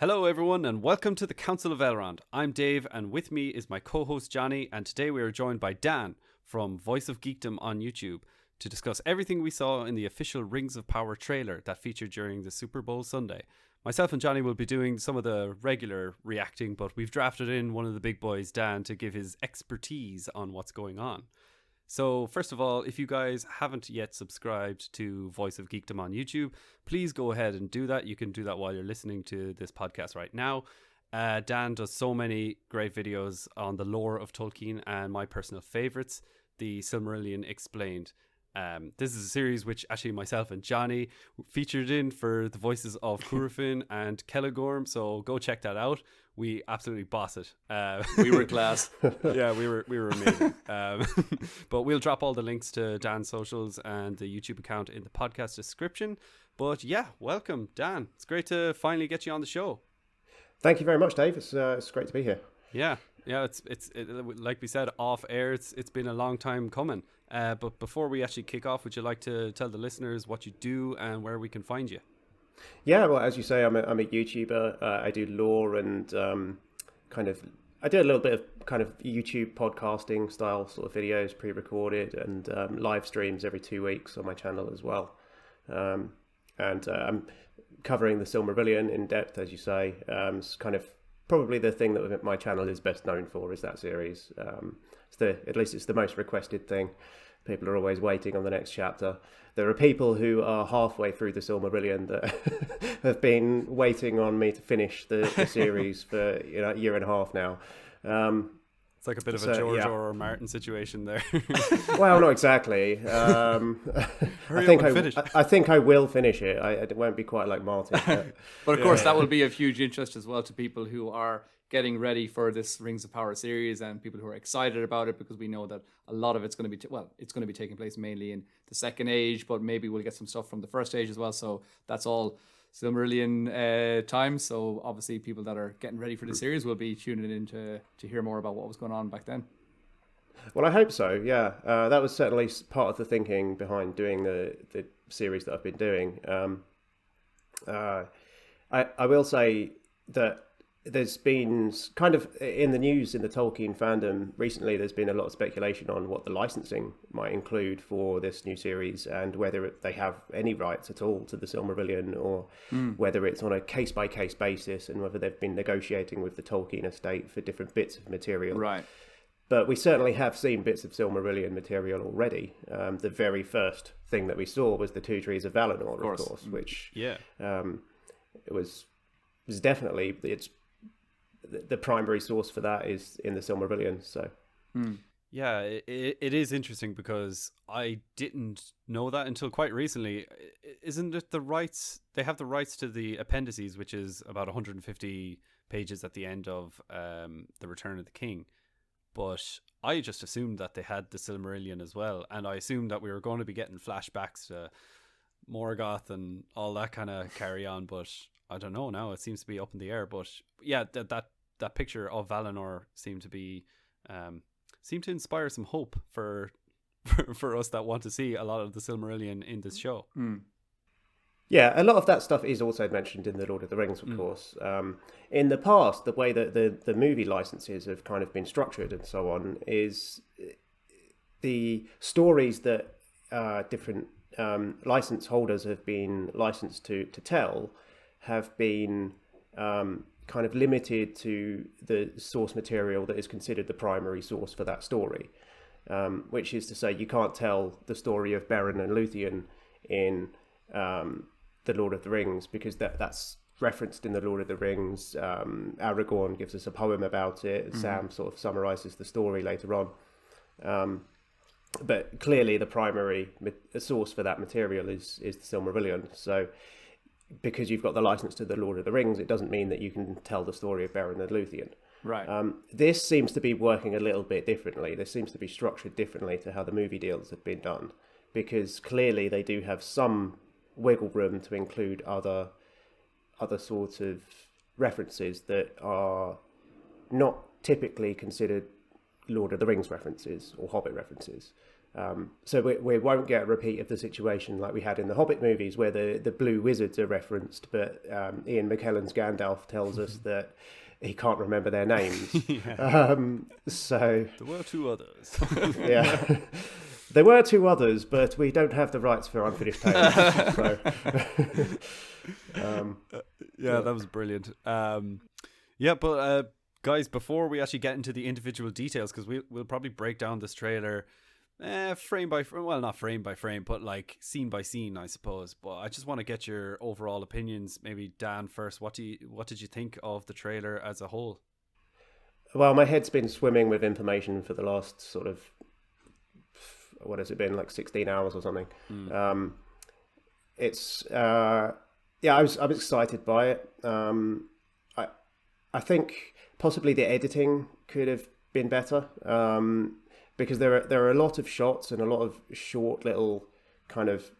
Hello everyone and welcome to the Council of Elrond. I'm Dave and with me is my co-host Johnny, and today we are joined by Dan from Voice of Geekdom on YouTube to discuss everything we saw in the official Rings of Power trailer that featured during the Super Bowl Sunday. Myself and Johnny will be doing some of the regular reacting, but we've drafted in one of the big boys, Dan, to give his expertise on what's going on. So first of all, if you guys haven't yet subscribed to Voice of Geekdom on YouTube, please go ahead and do that. You can do that while you're listening to this podcast right now. Dan does so many great videos on the lore of Tolkien and my personal favorites, the Silmarillion Explained. This is a series which actually myself and Johnny featured in for the voices of Curufin and Celegorm, so go check that out. We absolutely boss it. We were class. Yeah, we were amazing. But we'll drop all the links to Dan's socials and the YouTube account in the podcast description. But yeah, welcome, Dan. It's great to finally get you on the show. Thank you very much, Dave. It's great to be here. Yeah, it's like we said off air. It's been a long time coming. But before we actually kick off, would you like to tell the listeners what you do and where we can find you? Yeah, well, as you say, I'm a YouTuber. I do lore and I do a little bit of kind of YouTube podcasting style sort of videos, pre-recorded, and live streams every 2 weeks on my channel as well. I'm covering the Silmarillion in depth, as you say. It's kind of probably the thing that my channel is best known for is that series. At least it's the most requested thing. People are always waiting on the next chapter. There are people who are halfway through the Silmarillion that have been waiting on me to finish the series for a year and a half now. It's like a bit of a George R. R. Martin situation there. Well, not exactly. I think I will finish it. It won't be quite like Martin. But of course, that will be of huge interest as well to people who are getting ready for this Rings of Power series and people who are excited about it, because we know that a lot of it's going to be it's going to be taking place mainly in the Second Age, but maybe we'll get some stuff from the First Age as well. So that's all Silmarillion time. So obviously people that are getting ready for the series will be tuning in to hear more about what was going on back then. Well, I hope so. Yeah, that was certainly part of the thinking behind doing the series that I've been doing. I will say that there's been kind of in the news in the Tolkien fandom recently, there's been a lot of speculation on what the licensing might include for this new series and whether they have any rights at all to the Silmarillion, or whether it's on a case-by-case basis and whether they've been negotiating with the Tolkien estate for different bits of material. Right. But we certainly have seen bits of Silmarillion material already. The very first thing that we saw was the Two Trees of Valinor, of course, which it was definitely the primary source for that is in the Silmarillion. So, yeah, it is interesting because I didn't know that until quite recently. Isn't it the rights? They have the rights to the appendices, which is about 150 pages at the end of the Return of the King. But I just assumed that they had the Silmarillion as well, and I assumed that we were going to be getting flashbacks to Morgoth and all that kind of carry on. But I don't know now. It seems to be up in the air. But yeah, that picture of Valinor seemed to inspire some hope for us that want to see a lot of the Silmarillion in this show. Yeah, a lot of that stuff is also mentioned in the Lord of the Rings, of course. In the past, the way that the movie licenses have kind of been structured and so on is the stories that different license holders have been licensed to tell have been kind of limited to the source material that is considered the primary source for that story, which is to say you can't tell the story of Beren and Luthien in the Lord of the Rings because that's referenced in the Lord of the Rings. Aragorn gives us a poem about it. Sam sort of summarizes the story later on. But clearly the primary source for that material is the Silmarillion. So because you've got the license to the Lord of the Rings, it doesn't mean that you can tell the story of Beren and Luthien. Right. This seems to be working a little bit differently. This seems to be structured differently to how the movie deals have been done, because clearly they do have some wiggle room to include other sorts of references that are not typically considered Lord of the Rings references or Hobbit references. So we won't get a repeat of the situation like we had in the Hobbit movies where the blue wizards are referenced, but Ian McKellen's Gandalf tells us that he can't remember their names. So there were two others. Yeah. There were two others, but we don't have the rights for Unfinished Tales. So. That was brilliant. But guys, before we actually get into the individual details, because we'll probably break down this trailer frame by frame, well, not frame by frame, but like scene by scene, I suppose. But I just want to get your overall opinions. Maybe Dan first. What did you think of the trailer as a whole? Well, my head's been swimming with information for the last sort of, what has it been, like 16 hours or something. I was excited by it. I think possibly the editing could have been better, because there are a lot of shots and a lot of short little kind of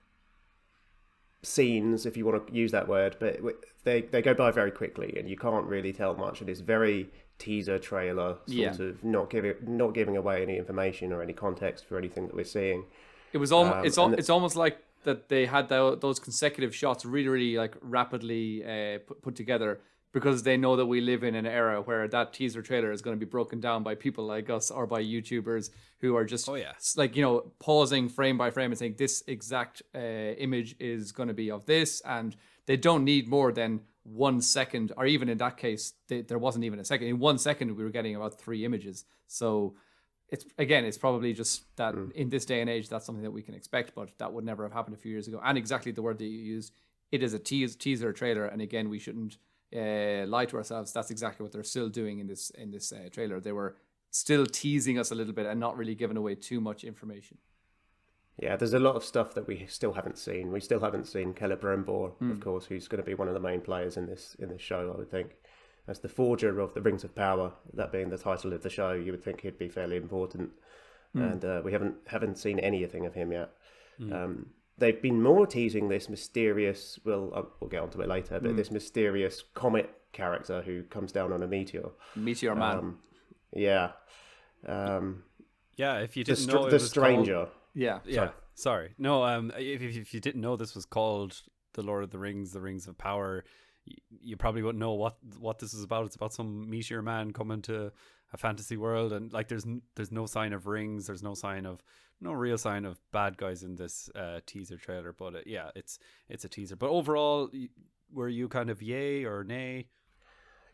scenes, if you want to use that word, but they go by very quickly and you can't really tell much. It is very teaser trailer sort of, not giving away any information or any context for anything that we're seeing. It was almost it's almost like that they had those consecutive shots really, really like rapidly put together, because they know that we live in an era where that teaser trailer is going to be broken down by people like us or by YouTubers who are just like, pausing frame by frame and saying this exact image is going to be of this, and they don't need more than 1 second, or even in that case, there wasn't even a second. In 1 second, we were getting about 3 images. So it's probably just that in this day and age, that's something that we can expect, but that would never have happened a few years ago. And exactly the word that you used, it is a teaser trailer. And again, we shouldn't lie to ourselves. That's exactly what they're still doing in this trailer. They were still teasing us a little bit and not really giving away too much information. Yeah, there's a lot of stuff that we still haven't seen. We still haven't seen Celebrimbor, of course, who's going to be one of the main players in this show, I would think. As the forger of the Rings of Power, that being the title of the show, you would think he'd be fairly important. And we haven't seen anything of him yet. They've been more teasing this mysterious, we'll get onto it later, but this mysterious comet character who comes down on a meteor. Meteor Man. If you didn't know, the stranger. Sorry. No, if you didn't know this was called The Lord of the Rings of Power, you probably wouldn't know what this is about. It's about some meteor man coming to a fantasy world, and like there's no sign of rings, there's no real sign of bad guys in this teaser trailer. But it's a teaser. But overall, were you kind of yay or nay?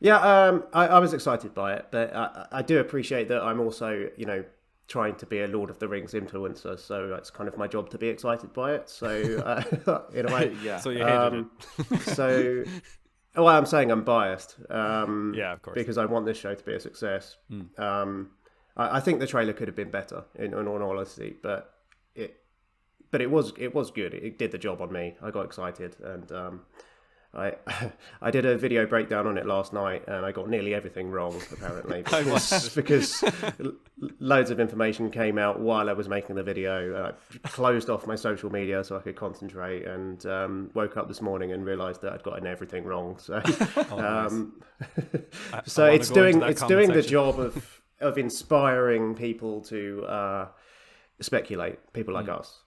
Yeah, I was excited by it, but I do appreciate that I'm also, trying to be a Lord of the Rings influencer, so it's kind of my job to be excited by it. So in a way, So you hated it. So, well, I'm saying I'm biased. Of course, because I want this show to be a success. I think the trailer could have been better, in all honesty, but it was good. It did the job on me. I got excited, and I did a video breakdown on it last night, and I got nearly everything wrong, apparently, because loads of information came out while I was making the video. I closed off my social media so I could concentrate, and woke up this morning and realised that I'd gotten everything wrong. So, so it's doing the job of inspiring people to speculate, people like us.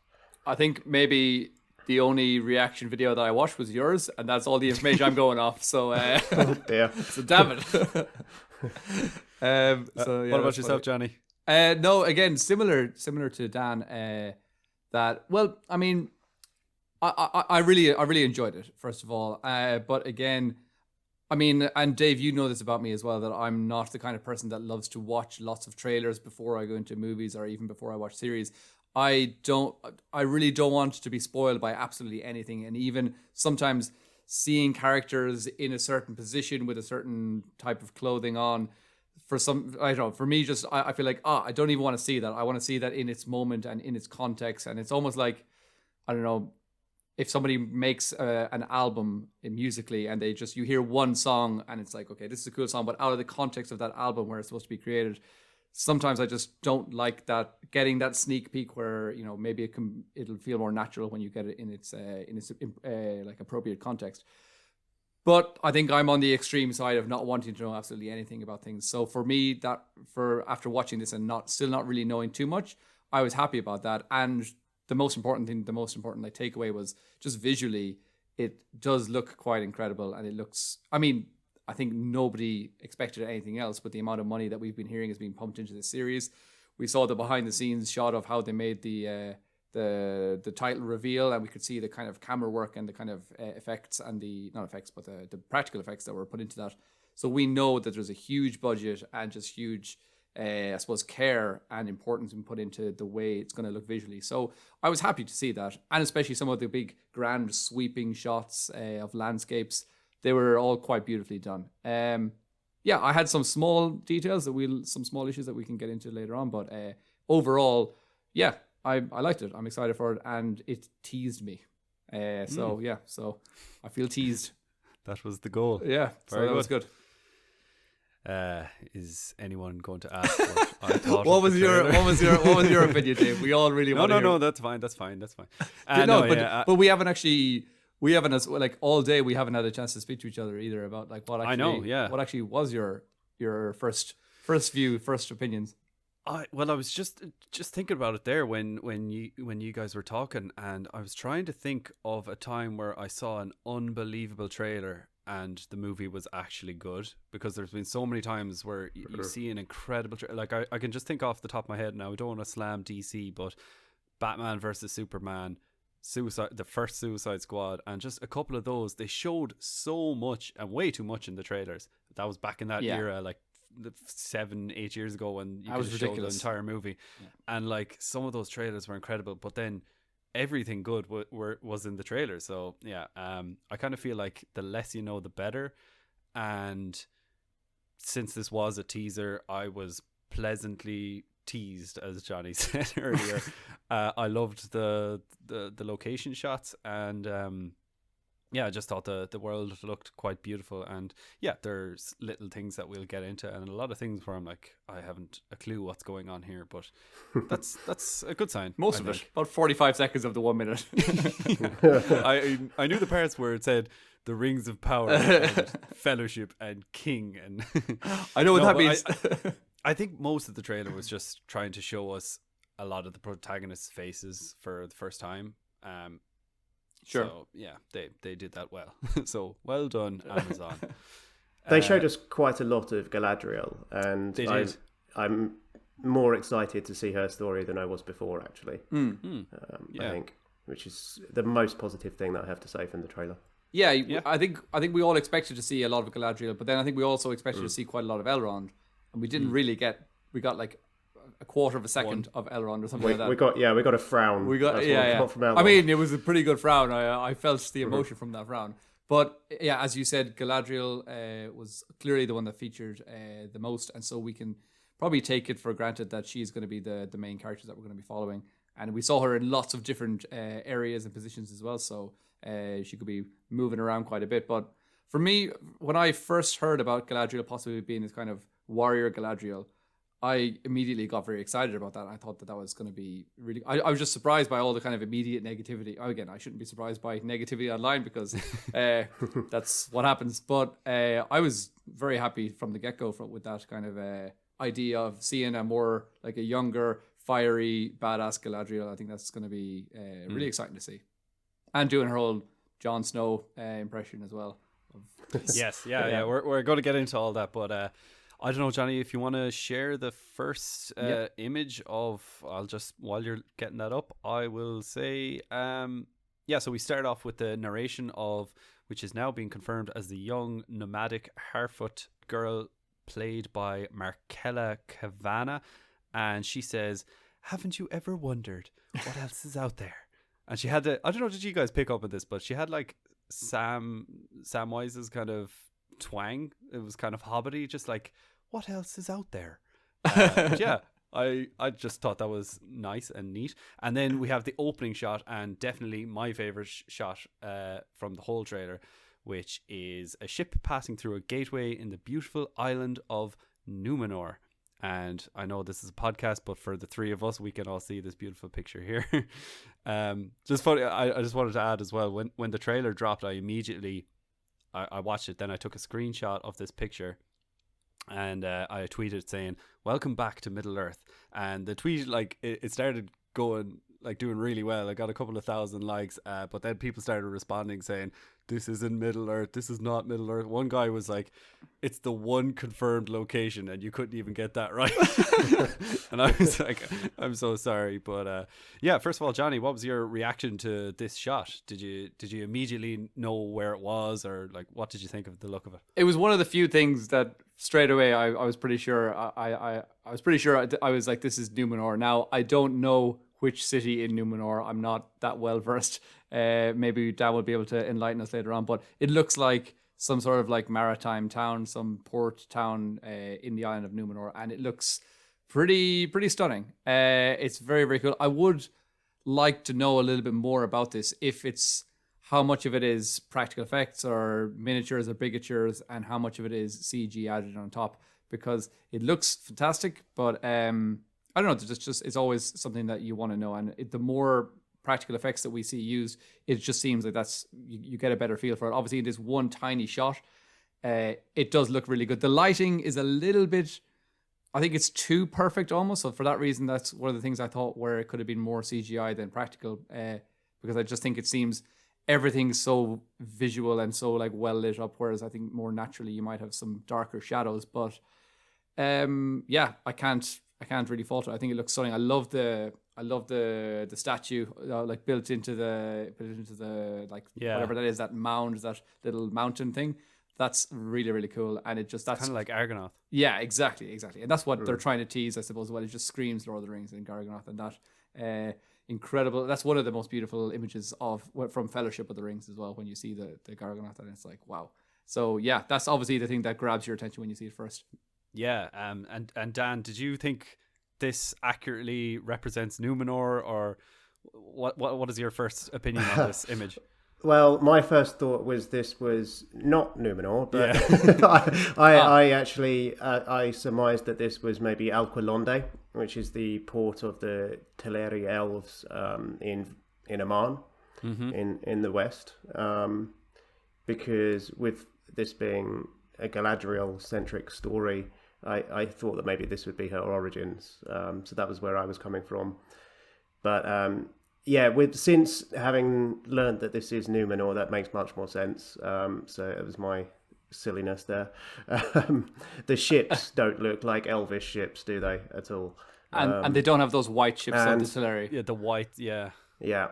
I think maybe the only reaction video that I watched was yours, and that's all the information I'm going off. So, so damn it. What about yourself, Johnny? No, again, similar to Dan. That, well, I mean, I really enjoyed it. First of all, but again, I mean, and Dave, you know this about me as well, that I'm not the kind of person that loves to watch lots of trailers before I go into movies or even before I watch series. I really don't want to be spoiled by absolutely anything. And even sometimes seeing characters in a certain position with a certain type of clothing on, for me, just, I feel like, I don't even want to see that. I want to see that in its moment and in its context. And it's almost like, I don't know, if somebody makes an album musically and you hear one song and it's like, okay, this is a cool song, but out of the context of that album where it's supposed to be created, sometimes I just don't like that, getting that sneak peek where, maybe it'll feel more natural when you get it in its like appropriate context. But I think I'm on the extreme side of not wanting to know absolutely anything about things. So for me, after watching this and still not really knowing too much, I was happy about that. And the most important like takeaway was just visually, it does look quite incredible, and it looks. I mean, I think nobody expected anything else, but the amount of money that we've been hearing is being pumped into this series. We saw the behind the scenes shot of how they made the title reveal, and we could see the kind of camera work and the kind of effects and the practical effects that were put into that. So we know that there's a huge budget and just huge, I suppose, care and importance being put into the way it's going to look visually. So I was happy to see that, and especially some of the big grand sweeping shots of landscapes. They were all quite beautifully done. I had some small details some small issues that we can get into later on, but overall, yeah, I liked it. I'm excited for it, and it teased me. So I feel teased. That was the goal. Yeah, Very that was good. Is anyone going to ask what I thought? What was your opinion, Dave? We all really want to hear. No, that's fine. But we haven't actually. We haven't, like, all day, we haven't had a chance to speak to each other either about, like, what actually, what actually was your first opinions. I was just thinking about it there when you guys were talking, and I was trying to think of a time where I saw an unbelievable trailer and the movie was actually good, because there's been so many times where you see an incredible like I can just think off the top of my head now. I don't want to slam DC, but Batman versus Superman, the first Suicide Squad, and just a couple of those, they showed so much and way too much in the trailers. That was back in that era, like 7-8 years ago, when you could show the entire movie. And like some of those trailers were incredible, but then everything good was in the trailer. So I kind of feel like the less you know, the better. And since this was a teaser, I was pleasantly teased, as Johnny said earlier. I loved the location shots, and I just thought the world looked quite beautiful. And there's little things that we'll get into, and a lot of things where I'm like, I haven't a clue what's going on here, but that's a good sign. Most of it, about 45 seconds of the 1 minute. I knew the parts where it said the Rings of Power and Fellowship and King, and I know what that means. I think most of the trailer was just trying to show us a lot of the protagonists' faces for the first time. Sure. So they did that well. So well done, Amazon. They showed us quite a lot of Galadriel, and I'm more excited to see her story than I was before, actually. I think, which is the most positive thing that I have to say from the trailer. Yeah. I think we all expected to see a lot of Galadriel, but then I think we also expected to see quite a lot of Elrond. And we didn't really we got like a quarter of a second of Elrond or something like that. We got a frown. From Elrond. I mean, it was a pretty good frown. I felt the emotion from that frown. But as you said, Galadriel was clearly the one that featured the most, and so we can probably take it for granted that she's going to be the main characters that we're going to be following. And we saw her in lots of different areas and positions as well, so she could be moving around quite a bit. But for me, when I first heard about Galadriel possibly being this kind of warrior Galadriel, I immediately got very excited about that. I thought that was going to be really... I was just surprised by all the kind of immediate negativity. Again, I shouldn't be surprised by negativity online, because that's what happens. But I was very happy from the get-go with that kind of idea of seeing a more like a younger, fiery, badass Galadriel. I think that's going to be really exciting to see. And doing her whole Jon Snow impression as well. Yes, we're going to get into all that, but I don't know, Johnny, if you want to share the first image of, while you're getting that up, I will say, so we start off with the narration of, which is now being confirmed as the young nomadic Harfoot girl played by Markella Kavanagh, and she says, "Haven't you ever wondered what else is out there?" And she had I don't know, did you guys pick up on this, but she had like Samwise's kind of twang. It was kind of hobbity, just like, what else is out there? I just thought that was nice and neat. And then we have the opening shot, and definitely my favorite shot from the whole trailer, which is a ship passing through a gateway in the beautiful island of Numenor. And I know this is a podcast, but for the three of us, we can all see this beautiful picture here. Just funny, I just wanted to add as well, when the trailer dropped, I immediately I watched it, then I took a screenshot of this picture, and I tweeted saying, "Welcome back to Middle Earth," and the tweet like it started going like doing really well. I got a couple of thousand likes, but then people started responding saying, "This isn't Middle Earth. This is not Middle Earth." One guy was like, "It's the one confirmed location, and you couldn't even get that right." And I was like, "I'm so sorry," but yeah. First of all, Johnny, what was your reaction to this shot? Did you immediately know where it was, or like what did you think of the look of it? It was one of the few things that straight away I was pretty sure I was pretty sure I was like, this is Numenor. Now I don't know which city in Numenor. I'm not that well versed. Maybe Dan will be able to enlighten us later on. But it looks like some sort of like maritime town, some port town in the island of Numenor, and it looks pretty stunning. It's very, very cool. I would like to know a little bit more about this. If it's how much of it is practical effects or miniatures or bigatures, and how much of it is CG added on top, because it looks fantastic. But I don't know. It's always something that you want to know, and the more practical effects that we see used, it just seems like that's you get a better feel for it. Obviously, in this one tiny shot, it does look really good. The lighting is a little bit, I think it's too perfect almost. So for that reason, that's one of the things I thought where it could have been more CGI than practical, because I just think it seems everything's so visual and so like well lit up, whereas I think more naturally you might have some darker shadows. But yeah, I can't really fault it. I think it looks stunning. I love the statue like built into the like whatever that is, that mound, that little mountain thing. That's really, really cool. And that's kind of like Argonath. Yeah, exactly. And that's what they're trying to tease, I suppose. Well, it just screams Lord of the Rings and Gargonath, and that incredible. That's one of the most beautiful images from Fellowship of the Rings as well, when you see the Gargonath, and it's like, wow. So yeah, that's obviously the thing that grabs your attention when you see it first. Yeah, and Dan, did you think this accurately represents Numenor, or what is your first opinion on this image? Well, my first thought was this was not Numenor, but I actually I surmised that this was maybe Alquilonde, which is the port of the Teleri elves in Oman, in the west, because with this being a Galadriel-centric story, I thought that maybe this would be her origins. So that was where I was coming from. But yeah, since having learned that this is Numenor, that makes much more sense. So it was my silliness there. The ships don't look like elvish ships, do they, at all? And they don't have those white ships on the Teleri. Yeah, the white, yeah. Yeah.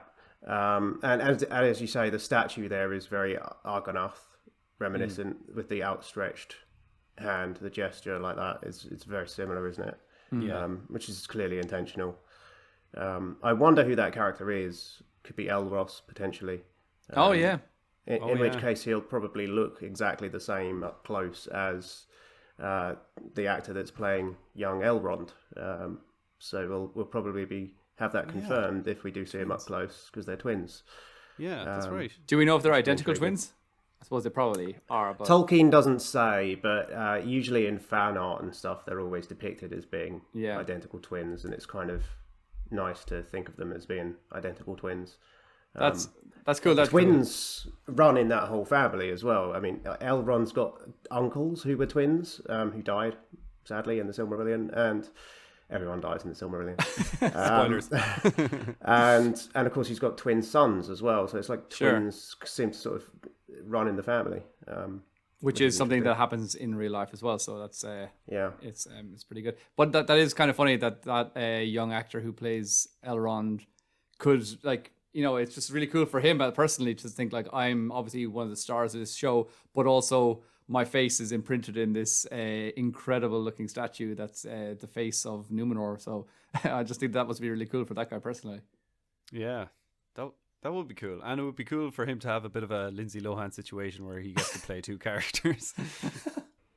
And as you say, the statue there is very Argonath reminiscent, with the outstretched hand, the gesture like that. It's very similar, isn't it? Yeah. Which is clearly intentional. I wonder who that character is. Could be Elros, potentially. In which case he'll probably look exactly the same up close as the actor that's playing young Elrond. So we'll probably have that confirmed if we do see him up close, because they're twins. Yeah, that's right. Do we know if they're identical twins? I suppose they probably are. But Tolkien doesn't say, but usually in fan art and stuff, they're always depicted as being identical twins, and it's kind of nice to think of them as being identical twins. That's cool. Twins run in that whole family as well. I mean, Elrond's got uncles who were twins, who died sadly in the Silmarillion, and everyone dies in the Silmarillion. Spoilers. and of course he's got twin sons as well. So it's like twins seem to sort of run in the family. Which is something that happens in real life as well. So that's it's pretty good. But that is kind of funny that young actor who plays Elrond could, like, you know, it's just really cool for him personally to think like, I'm obviously one of the stars of this show, but also my face is imprinted in this incredible looking statue that's the face of Numenor. So I just think that must be really cool for that guy personally. Yeah, that would be cool. And it would be cool for him to have a bit of a Lindsay Lohan situation where he gets to play two characters.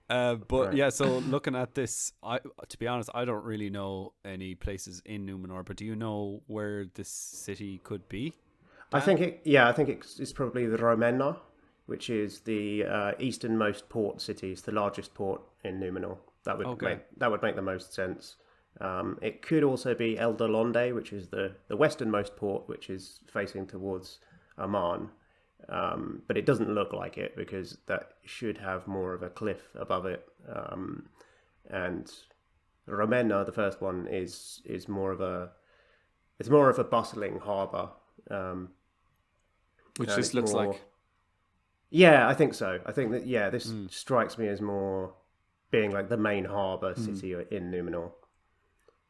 But yeah, so looking at this, to be honest, I don't really know any places in Numenor, but do you know where this city could be? I think it's probably the Ravenna, which is the easternmost port city. It's the largest port in Numenor. That would make the most sense. It could also be Eldorlonde, which is the westernmost port, which is facing towards Aman. but it doesn't look like it because that should have more of a cliff above it. And Ravenna, the first one, is more of a bustling harbour, which this looks more, like. Yeah, I think so. I think that this strikes me as more being like the main harbour city in Numenor.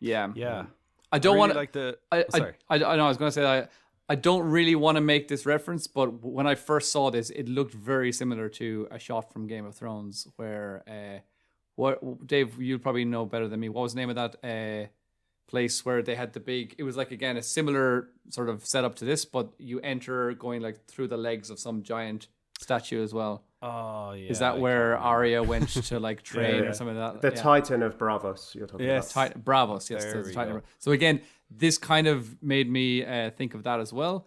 Yeah. I don't want to. Like the. Sorry. I know. I was going to say I don't really want to make this reference, but when I first saw this, it looked very similar to a shot from Game of Thrones, where what Dave, you'll probably know better than me. What was the name of that place where they had the big? It was like again a similar sort of setup to this, but you enter going like through the legs of some giant statue as well. Oh yeah. Is that where Arya went to like train or something like that? The Titan of Bravos you're talking about. Bravos, yes. The Titan. So again, this kind of made me think of that as well.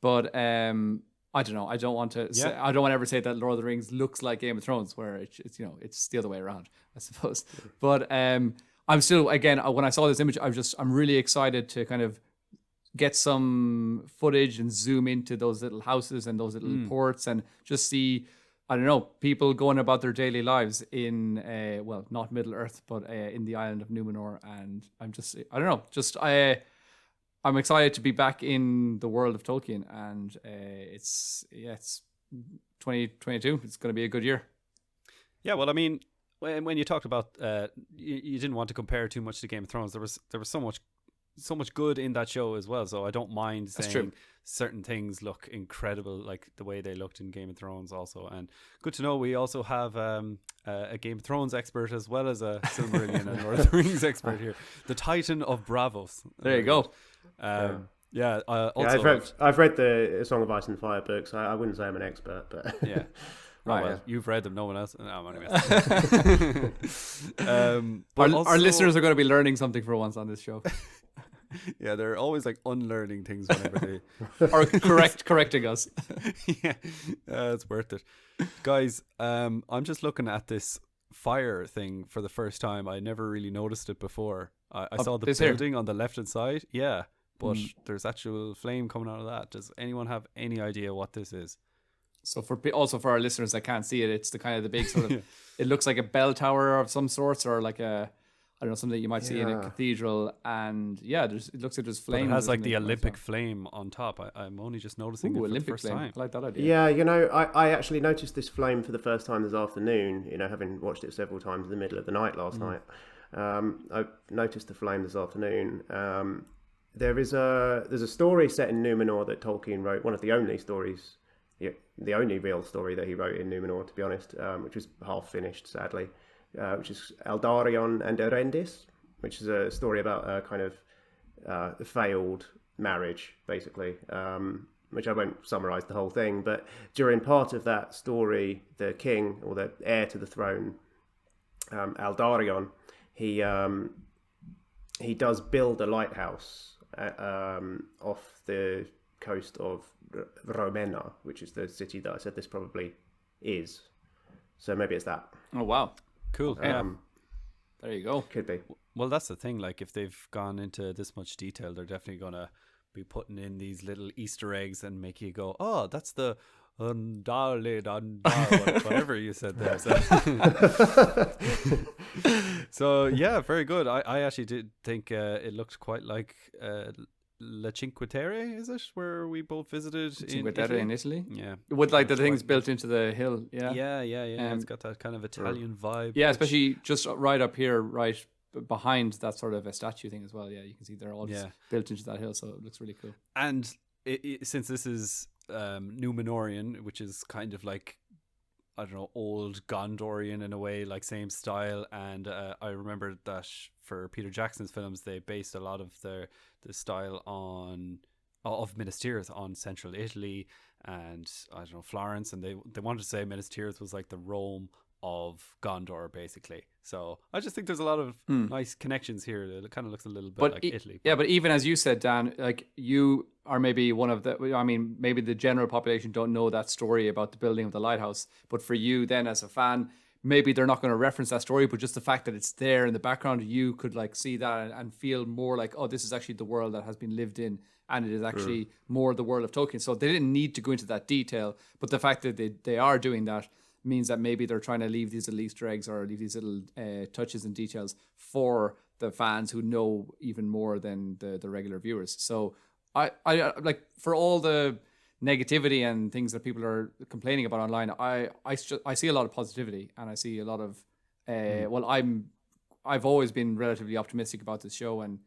But I don't know. I don't want to. Say, I don't want to ever say that Lord of the Rings looks like Game of Thrones, where it's it's the other way around, I suppose. But I'm still, again, when I saw this image, I'm really excited to kind of get some footage and zoom into those little houses and those little ports and just see, I don't know, people going about their daily lives in, not Middle Earth, but in the island of Numenor. And I'm excited to be back in the world of Tolkien. And it's 2022. It's going to be a good year. Yeah, well, I mean, when you talked about, you didn't want to compare too much to Game of Thrones. There was so much good in that show as well, so I don't mind saying certain things look incredible, like the way they looked in Game of Thrones also. And good to know we also have a Game of Thrones expert as well as a Silmarillion and Lord of the Rings expert here, the Titan of Bravos. There you go. Also, I've read the Song of Ice and Fire books. I wouldn't say I'm an expert, but yeah. Right, well, you've read them, no one else. No, I'm only our listeners are going to be learning something for once on this show. Yeah, they're always like unlearning things whenever they or correcting us. Yeah, it's worth it, guys. I'm just looking at this fire thing for the first time. I never really noticed it before. I saw the building on the left hand side, but there's actual flame coming out of that. Does anyone have any idea what this is? So for our listeners that can't see it, it's the kind of the big sort of. It looks like a bell tower of some sorts, or like a, I don't know, something that you might see in a cathedral. And it looks like there's flames. But it has like the Olympic flame on top. I'm only just noticing it for Olympic the first flame. time. I like that idea. Yeah, I actually noticed this flame for the first time this afternoon. Having watched it several times in the middle of the night last night. I noticed the flame this afternoon. There's a story set in Numenor that Tolkien wrote. One of the only stories. The only real story that he wrote in Numenor, to be honest, which was half finished, sadly, which is Eldarion and Erendis, which is a story about a kind of failed marriage, basically, which I won't summarise the whole thing, but during part of that story, the king, or the heir to the throne, Eldarion, he does build a lighthouse off the coast of Ravenna, which is the city that I said this probably is. So maybe it's that. Oh wow, cool. There you go. Could be. Well, that's the thing. Like, if they've gone into this much detail, they're definitely gonna be putting in these little Easter eggs and make you go, "Oh, that's the whatever you said there." So yeah, very good. I actually did think it looked quite like La Cinque Terre, is it, where we both visited in Italy? Yeah, with like the things built into the hill. Yeah. It's got that kind of Italian vibe. Yeah, especially just right up here, right behind that sort of a statue thing as well. Yeah, you can see they're all just built into that hill, so it looks really cool. And since this is Numenorian, which is kind of like, I don't know, old Gondorian in a way, like same style. And I remember that for Peter Jackson's films, they based a lot of the style of Minas Tirith on central Italy and, I don't know, Florence. And they wanted to say Minas Tirith was like the Rome of Gondor, basically. So I just think there's a lot of nice connections here. It kind of looks a little bit like Italy. Yeah, but even as you said, Dan, like you are maybe one of the, I mean, maybe the general population don't know that story about the building of the lighthouse. But for you then as a fan, maybe they're not going to reference that story, but just the fact that it's there in the background, you could like see that and feel more like, oh, this is actually the world that has been lived in and it is actually more the world of Tolkien. So they didn't need to go into that detail, but the fact that they are doing that means that maybe they're trying to leave these little Easter eggs or leave these little touches and details for the fans who know even more than the regular viewers. So I like, for all the negativity and things that people are complaining about online, I see a lot of positivity, and I see a lot of I've always been relatively optimistic about this show, and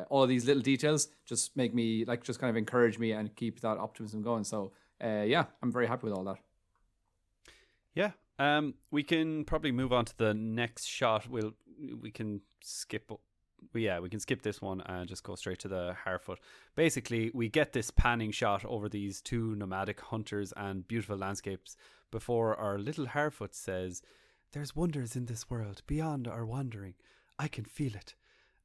all of these little details just make me just kind of encourage me and keep that optimism going. So I'm very happy with all that. Yeah. We can probably move on to the next shot. We can skip this one and just go straight to the Harfoot. Basically, we get this panning shot over these two nomadic hunters and beautiful landscapes before our little Harfoot says, "There's wonders in this world beyond our wandering. I can feel it."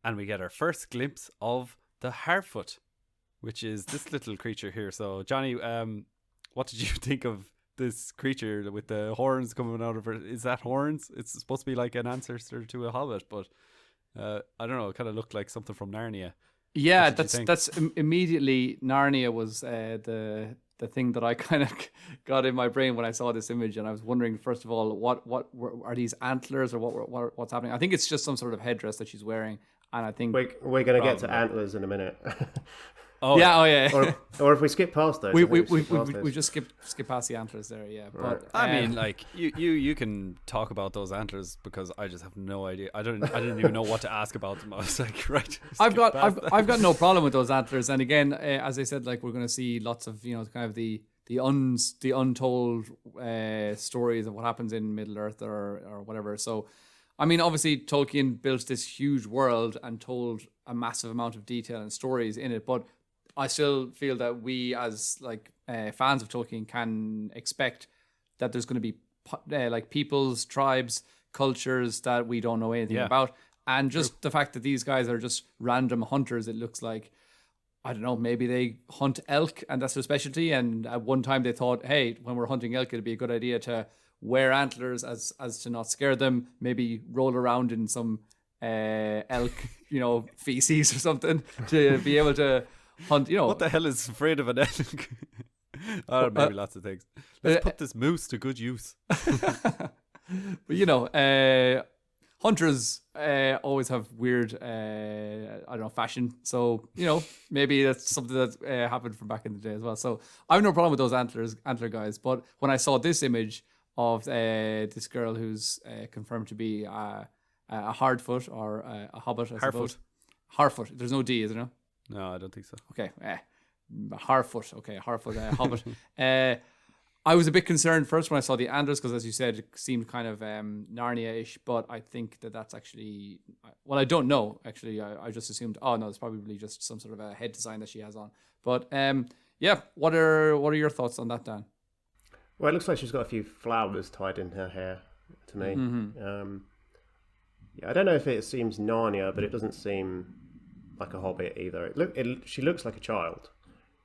And we get our first glimpse of the Harfoot, which is this little creature here. So, Johnny, what did you think of this creature with the horns coming out of her? Is that horns? It's supposed to be like an ancestor to a hobbit, but I don't know. It kind of looked like something from Narnia. Yeah, that's immediately Narnia was the thing that I kind of got in my brain when I saw this image, and I was wondering, first of all, what are these antlers, or what's happening? I think it's just some sort of headdress that she's wearing, and I think we're going to get to antlers in a minute. Yeah. Or if we skip past those, we just skip past the antlers there. Yeah, right. But I mean, like you can talk about those antlers, because I just have no idea. I didn't even know what to ask about them. I was like, right. I've got no problem with those antlers. And again, as I said, like, we're going to see lots of kind of the untold stories of what happens in Middle Earth or whatever. So, I mean, obviously Tolkien built this huge world and told a massive amount of detail and stories in it, but I still feel that we, as fans of Tolkien, can expect that there's going to be peoples, tribes, cultures that we don't know anything about, and just the fact that these guys are just random hunters. It looks like, I don't know, maybe they hunt elk and that's their specialty. And at one time they thought, hey, when we're hunting elk, it'd be a good idea to wear antlers as to not scare them. Maybe roll around in some elk, feces or something to be able to hunt. What the hell is afraid of an elk? Maybe lots of things. Let's put this moose to good use. But hunters always have weird, fashion. So maybe that's something that happened from back in the day as well. So I have no problem with those antler guys. But when I saw this image of this girl who's confirmed to be a hardfoot or a hobbit, I suppose. Harfoot. There's no D, is there? No, I don't think so. Okay, Harfoot. Okay, Harfoot, hobbit. I was a bit concerned first when I saw the antlers, because, as you said, it seemed kind of Narnia-ish. But I think that's actually, well, I don't know. Actually, I just assumed, oh no, it's probably just some sort of a head design that she has on. But what are your thoughts on that, Dan? Well, it looks like she's got a few flowers tied in her hair to me. Mm-hmm. I don't know if it seems Narnia, but it doesn't seem like a hobbit either. She looks like a child,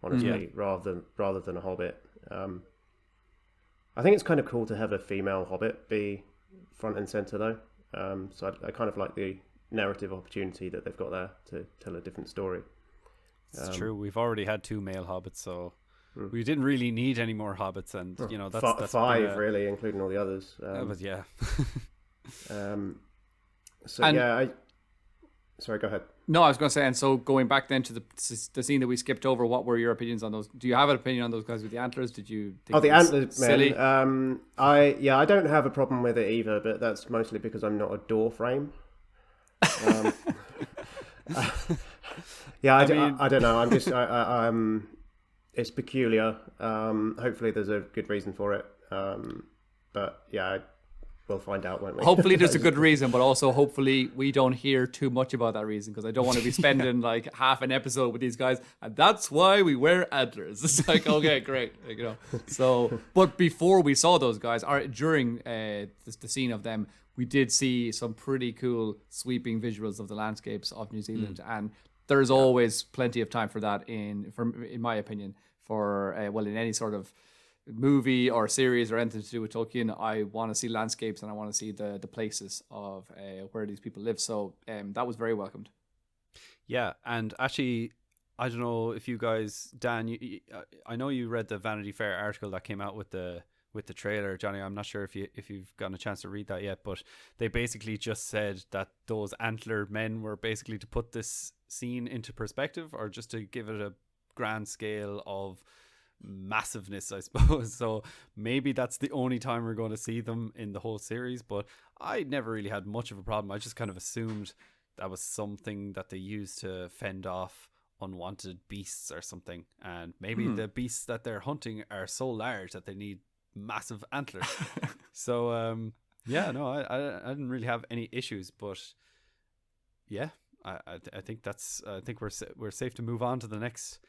honestly, rather than a hobbit. I think it's kind of cool to have a female hobbit be front and center, though. So I kind of like the narrative opportunity that they've got there to tell a different story. It's true. We've already had 2 male hobbits, so we didn't really need any more hobbits, and that's 5 really, including all the others. But yeah. Sorry, go ahead. No, I was going to say, and so going back then to the scene that we skipped over, what were your opinions on those? Do you have an opinion on those guys with the antlers? Did you think the antlers, silly? I don't have a problem with it either, but that's mostly because I'm not a door frame. I don't know. I'm just it's peculiar. Hopefully, there's a good reason for it. But yeah. We'll find out, won't we? Hopefully there's a good reason, but also hopefully we don't hear too much about that reason, because I don't want to be spending like half an episode with these guys, and that's why we wear antlers. It's like, okay, great. So, but before we saw those guys, during the scene of them, we did see some pretty cool sweeping visuals of the landscapes of New Zealand, and there's always plenty of time for that in my opinion, for in any sort of movie or series or anything to do with Tolkien. I want to see landscapes, and I want to see the places of where these people live. So that was very welcomed. Yeah, and actually I don't know if you guys, Dan, I know you read the Vanity Fair article that came out with the trailer, Johnny. I'm not sure if you've gotten a chance to read that yet, but they basically just said that those antlered men were basically to put this scene into perspective, or just to give it a grand scale of massiveness, I suppose. So maybe that's the only time we're going to see them in the whole series, but I never really had much of a problem. I just kind of assumed that was something that they used to fend off unwanted beasts or something, and maybe the beasts that they're hunting are so large that they need massive antlers. So yeah, no, I didn't really have any issues, but yeah, I think we're safe to move on to the next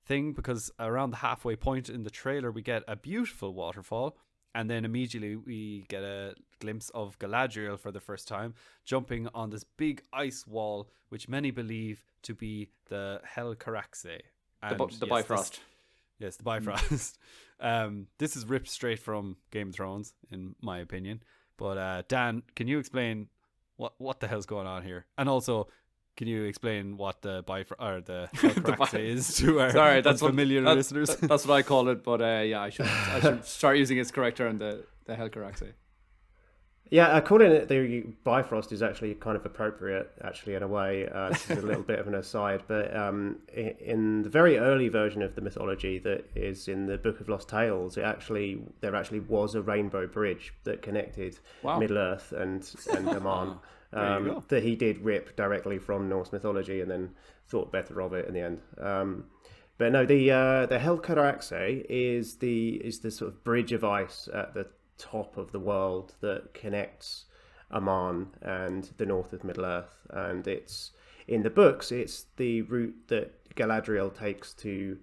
thing, because around the halfway point in the trailer we get a beautiful waterfall, and then immediately we get a glimpse of Galadriel for the first time jumping on this big ice wall, which many believe to be the Hel Caraxe. The Bifrost. Yes, the Bifrost. This is ripped straight from Game of Thrones, in my opinion. But Dan, can you explain what the hell's going on here? And also, can you explain what the Bifrost or the Hel Caraxe is to our familiar listeners? That's what I call it. But yeah, I should start using its correct term, the Hel Caraxe. Yeah, calling it the Bifrost is actually kind of appropriate, actually, in a way. This is a little bit of an aside, but in the very early version of the mythology that is in the Book of Lost Tales, there actually was a rainbow bridge that connected Middle-earth and Aman, that he did rip directly from Norse mythology and then thought better of it in the end. But no, the Hel Caraxe is the sort of bridge of ice at the top of the world that connects Aman and the north of Middle-earth, and it's in the books it's the route that Galadriel takes to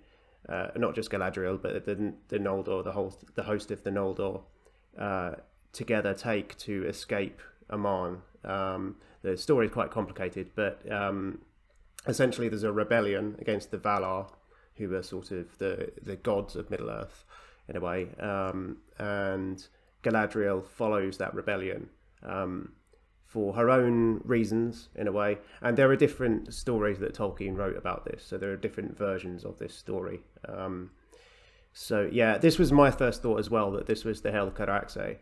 not just Galadriel but the Noldor, the host of the Noldor, together take to escape Aman. The story is quite complicated, but essentially there's a rebellion against the Valar, who are sort of the gods of Middle-earth in a way, and Galadriel follows that rebellion for her own reasons, in a way. And there are different stories that Tolkien wrote about this, so there are different versions of this story. So yeah, this was my first thought as well, that this was the Hel Caraxe,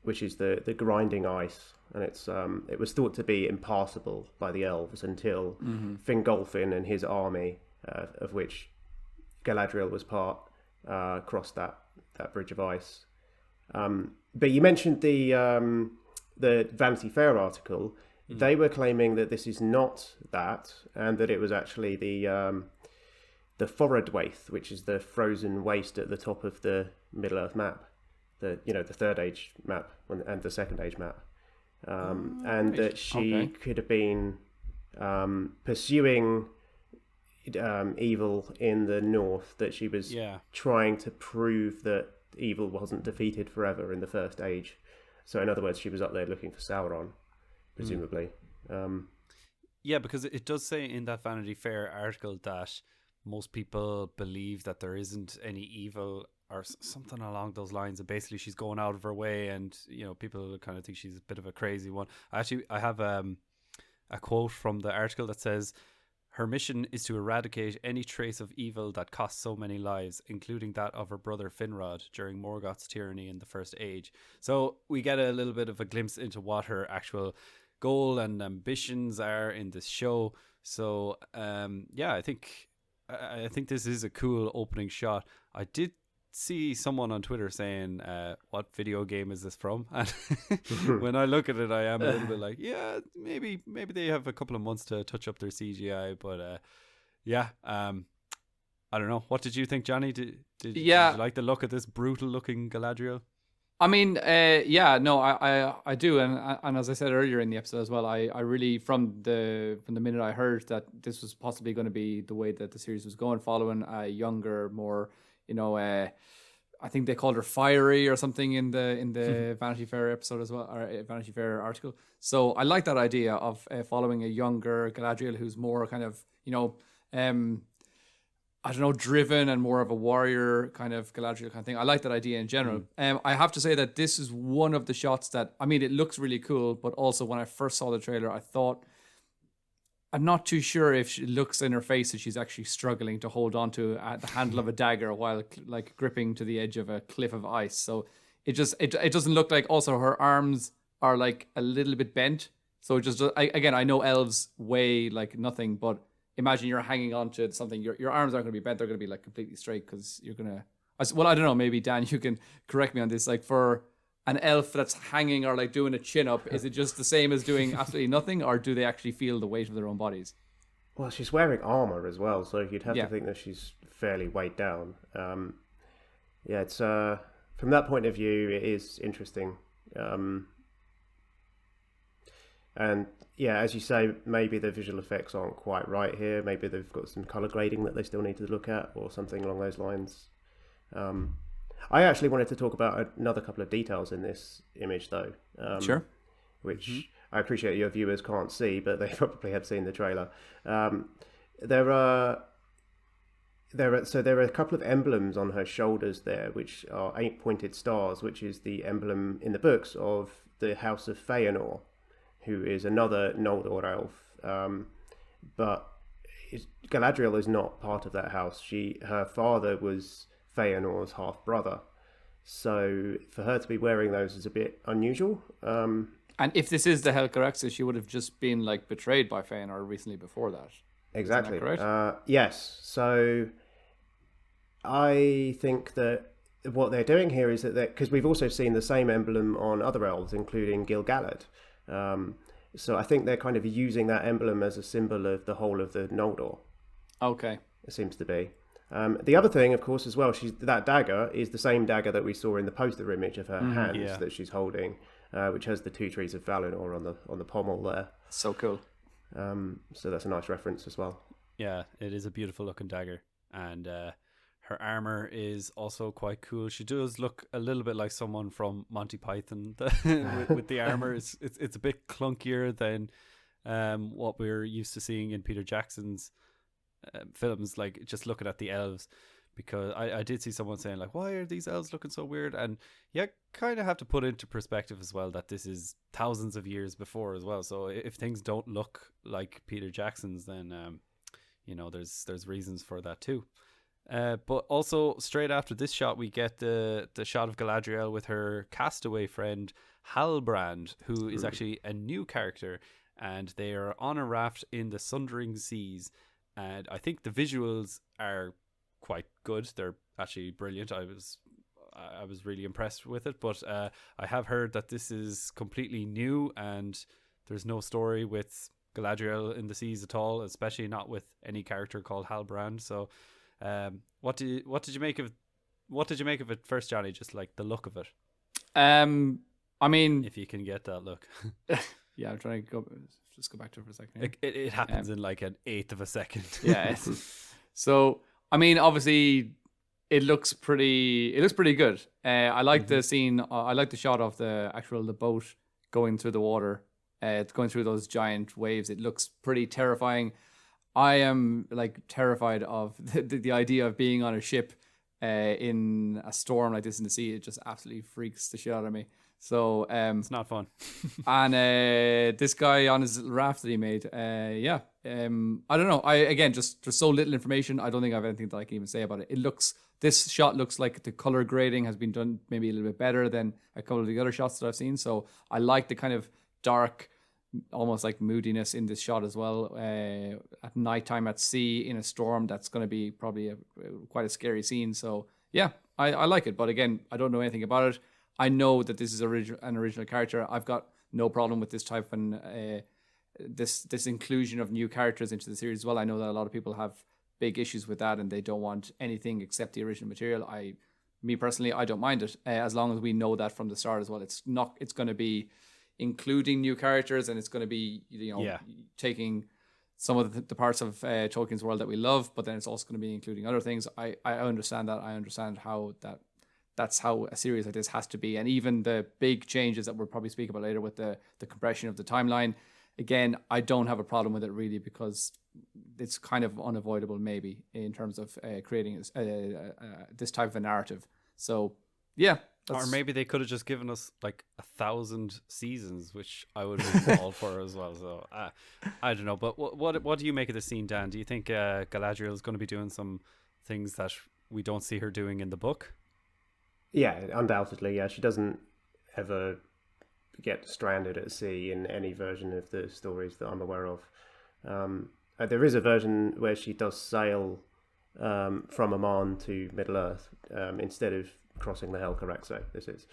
which is the grinding ice, and it was thought to be impassable by the elves until Fingolfin and his army, of which Galadriel was part, crossed that bridge of ice. But you mentioned the Vanity Fair article. They were claiming that this is not that, and that it was actually the Forodwaith, which is the frozen waste at the top of the Middle-earth map, the Third Age map and the Second Age map, and that she could have been pursuing evil in the north, that she was trying to prove that evil wasn't defeated forever in the First Age. So in other words, she was up there looking for Sauron, presumably. Yeah, because it does say in that Vanity Fair article that most people believe that there isn't any evil or something along those lines, and basically she's going out of her way, and people kind of think she's a bit of a crazy one. I have a quote from the article that says, "Her mission is to eradicate any trace of evil that cost so many lives, including that of her brother Finrod during Morgoth's tyranny in the First Age." So we get a little bit of a glimpse into what her actual goal and ambitions are in this show. So yeah, I think this is a cool opening shot. I did see someone on Twitter saying, what video game is this from? And when I look at it, I am a little bit like, yeah, maybe they have a couple of months to touch up their CGI, but yeah, I don't know. What did you think, Johnny? Did you like the look of this brutal looking Galadriel? I mean, yeah, no, I do, and as I said earlier in the episode as well, I really from the minute I heard that this was possibly going to be the way that the series was going, following a younger, more, I think they called her Fiery or something in the Vanity Fair episode as well, or Vanity Fair article. So I like that idea of following a younger Galadriel who's more kind of, I don't know, driven and more of a warrior kind of Galadriel kind of thing. I like that idea in general. I have to say that this is one of the shots that, I mean, it looks really cool, but also when I first saw the trailer, I thought I'm not too sure if she looks in her face that she's actually struggling to hold on to the handle of a dagger while like gripping to the edge of a cliff of ice. So it doesn't look like. Also, her arms are like a little bit bent. So it just again, I know elves weigh like nothing, but imagine you're hanging on to something. Your arms aren't going to be bent; they're going to be like completely straight because you're gonna. Well, I don't know. Maybe Dan, you can correct me on this. Like for an elf that's hanging or like doing a chin up, is it just the same as doing absolutely nothing, or do they actually feel the weight of their own bodies? Well, she's wearing armor as well, so you'd have to think that she's fairly weighed down. Yeah, it's from that point of view, it is interesting. And yeah, as you say, maybe the visual effects aren't quite right here. Maybe they've got some color grading that they still need to look at, or something along those lines. I actually wanted to talk about another couple of details in this image, though. Sure. Which I appreciate your viewers can't see, but they probably have seen the trailer. There are a couple of emblems on her shoulders there, which are 8 pointed stars, which is the emblem in the books of the House of Feanor, who is another Noldor elf. But Galadriel is not part of that house. Her father was Feanor's half brother, so for her to be wearing those is a bit unusual. And if this is the Helcaraxes, she would have just been like betrayed by Feanor recently before that. Exactly. Isn't that correct? Yes. So I think that what they're doing here is that because we've also seen the same emblem on other elves, including Gil-galad. So I think they're kind of using that emblem as a symbol of the whole of the Noldor. Okay. It seems to be. The other thing, of course, as well, that dagger is the same dagger that we saw in the poster image of her hands that she's holding, which has the two trees of Valinor on the pommel there. So cool. So that's a nice reference as well. Yeah, it is a beautiful looking dagger, and her armor is also quite cool. She does look a little bit like someone from Monty Python with the armor. It's a bit clunkier than what we're used to seeing in Peter Jackson's films. Like just looking at the elves, because I did see someone saying like, why are these elves looking so weird? And yeah, kind of have to put into perspective as well that this is thousands of years before as well. So if things don't look like Peter Jackson's, then there's reasons for that too. But also straight after this shot, we get the shot of Galadriel with her castaway friend Halbrand, who is actually a new character, and they are on a raft in the Sundering Seas. And I think the visuals are quite good. They're actually brilliant. I was really impressed with it. But I have heard that this is completely new, and there's no story with Galadriel in the seas at all, especially not with any character called Halbrand. So, what did you make of it first, Johnny? Just like the look of it. I mean, if you can get that look. Yeah, I'm trying to just go back to it for a second. It happens in like an eighth of a second. Yeah. So, I mean, obviously, it looks pretty good. I like the scene. I like the shot of the boat going through the water. It's going through those giant waves. It looks pretty terrifying. I am like terrified of the idea of being on a ship in a storm like this in the sea. It just absolutely freaks the shit out of me. So it's not fun. And this guy on his raft that he made, I don't know. There's so little information. I don't think I have anything that I can even say about it. This shot looks like the color grading has been done maybe a little bit better than a couple of the other shots that I've seen. So I like the kind of dark, almost like moodiness in this shot as well. At nighttime at sea in a storm, that's going to be probably quite a scary scene. So yeah, I like it. But again, I don't know anything about it. I know that this is an original character. I've got no problem with this type of this inclusion of new characters into the series as well. I know that a lot of people have big issues with that and they don't want anything except the original material. Me personally, I don't mind it as long as we know that from the start as well. It's going to be including new characters, and it's going to be taking some of the parts of Tolkien's world that we love, but then it's also going to be including other things. I understand that. I understand how that's how a series like this has to be. And even the big changes that we'll probably speak about later with the compression of the timeline, again, I don't have a problem with it really, because it's kind of unavoidable maybe in terms of creating this type of a narrative. So yeah, Or maybe they could have just given us like 1,000 seasons, which I would be all for as well. So I don't know. But what do you make of the scene, Dan? Do you think Galadriel is going to be doing some things that we don't see her doing in the book? Yeah, undoubtedly. Yeah, she doesn't ever get stranded at sea in any version of the stories that I'm aware of. There is a version where she does sail from Aman to Middle Earth instead of crossing the Helcaraxo. This is,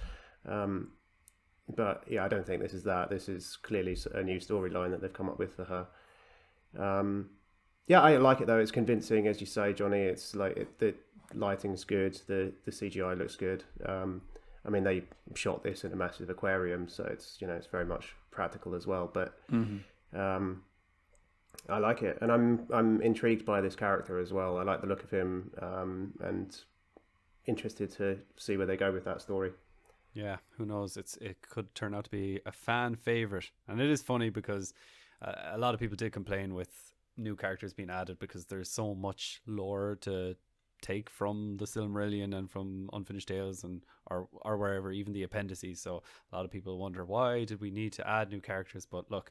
but yeah, I don't think this is that. This is clearly a new storyline that they've come up with for her. Yeah, I like it though. It's convincing, as you say, Johnny. It's like the lighting's good. The CGI looks good. I mean, they shot this in a massive aquarium, so it's it's very much practical as well. But I like it, and I'm intrigued by this character as well. I like the look of him, and interested to see where they go with that story. Yeah, who knows? It could turn out to be a fan favorite, and it is funny because a lot of people did complain with new characters being added because there's so much lore to take from the Silmarillion and from Unfinished Tales and or wherever, even the appendices. So a lot of people wonder, why did we need to add new characters? But look,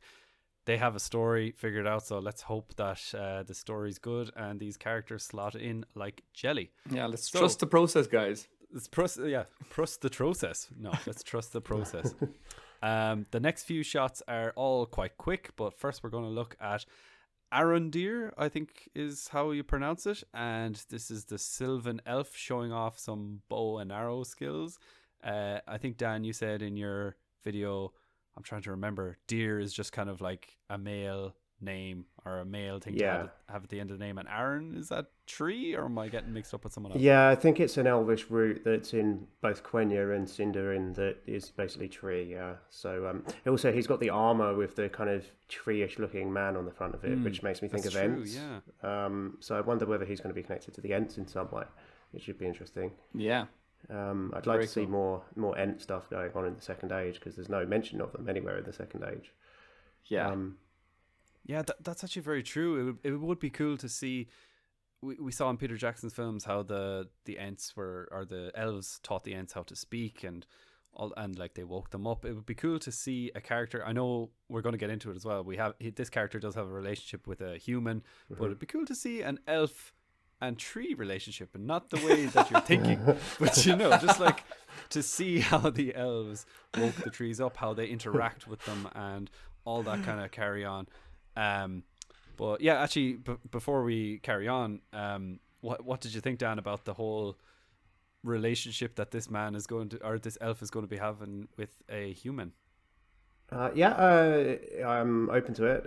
they have a story figured out, so let's hope that the story's good and these characters slot in like jelly. Yeah, let's trust the process, guys. Trust the process. No, let's trust the process. The next few shots are all quite quick, but first we're going to look at Arondir, I think is how you pronounce it, and this is the Sylvan elf showing off some bow and arrow skills. I think, Dan, you said in your video, I'm trying to remember, deer is just kind of like a male name or a male thing to have at the end of the name, and Aaron, is that tree, or am I getting mixed up with someone else? Yeah, I think it's an elvish root that's in both Quenya and Sindarin that is basically tree. Yeah, so also he's got the armor with the kind of tree-ish looking man on the front of it, which makes me think of Ents. Yeah. So I wonder whether he's going to be connected to the Ents in some way. It should be interesting. Yeah. I'd like to see more Ent stuff going on in the Second Age, because there's no mention of them anywhere in the Second Age. Yeah. Yeah, that's actually very true. It would be cool to see. We saw in Peter Jackson's films how the Ents or the elves taught the Ents how to speak and like they woke them up. It would be cool to see a character. I know we're going to get into it as well. This character does have a relationship with a human, but it'd be cool to see an elf and tree relationship, and not the way that you're thinking, but just like to see how the elves woke the trees up, how they interact with them, and all that kind of carry on. But yeah, actually, before we carry on, what did you think, Dan, about the whole relationship that this man is going to, or this elf is going to be having with a human? I'm open to it.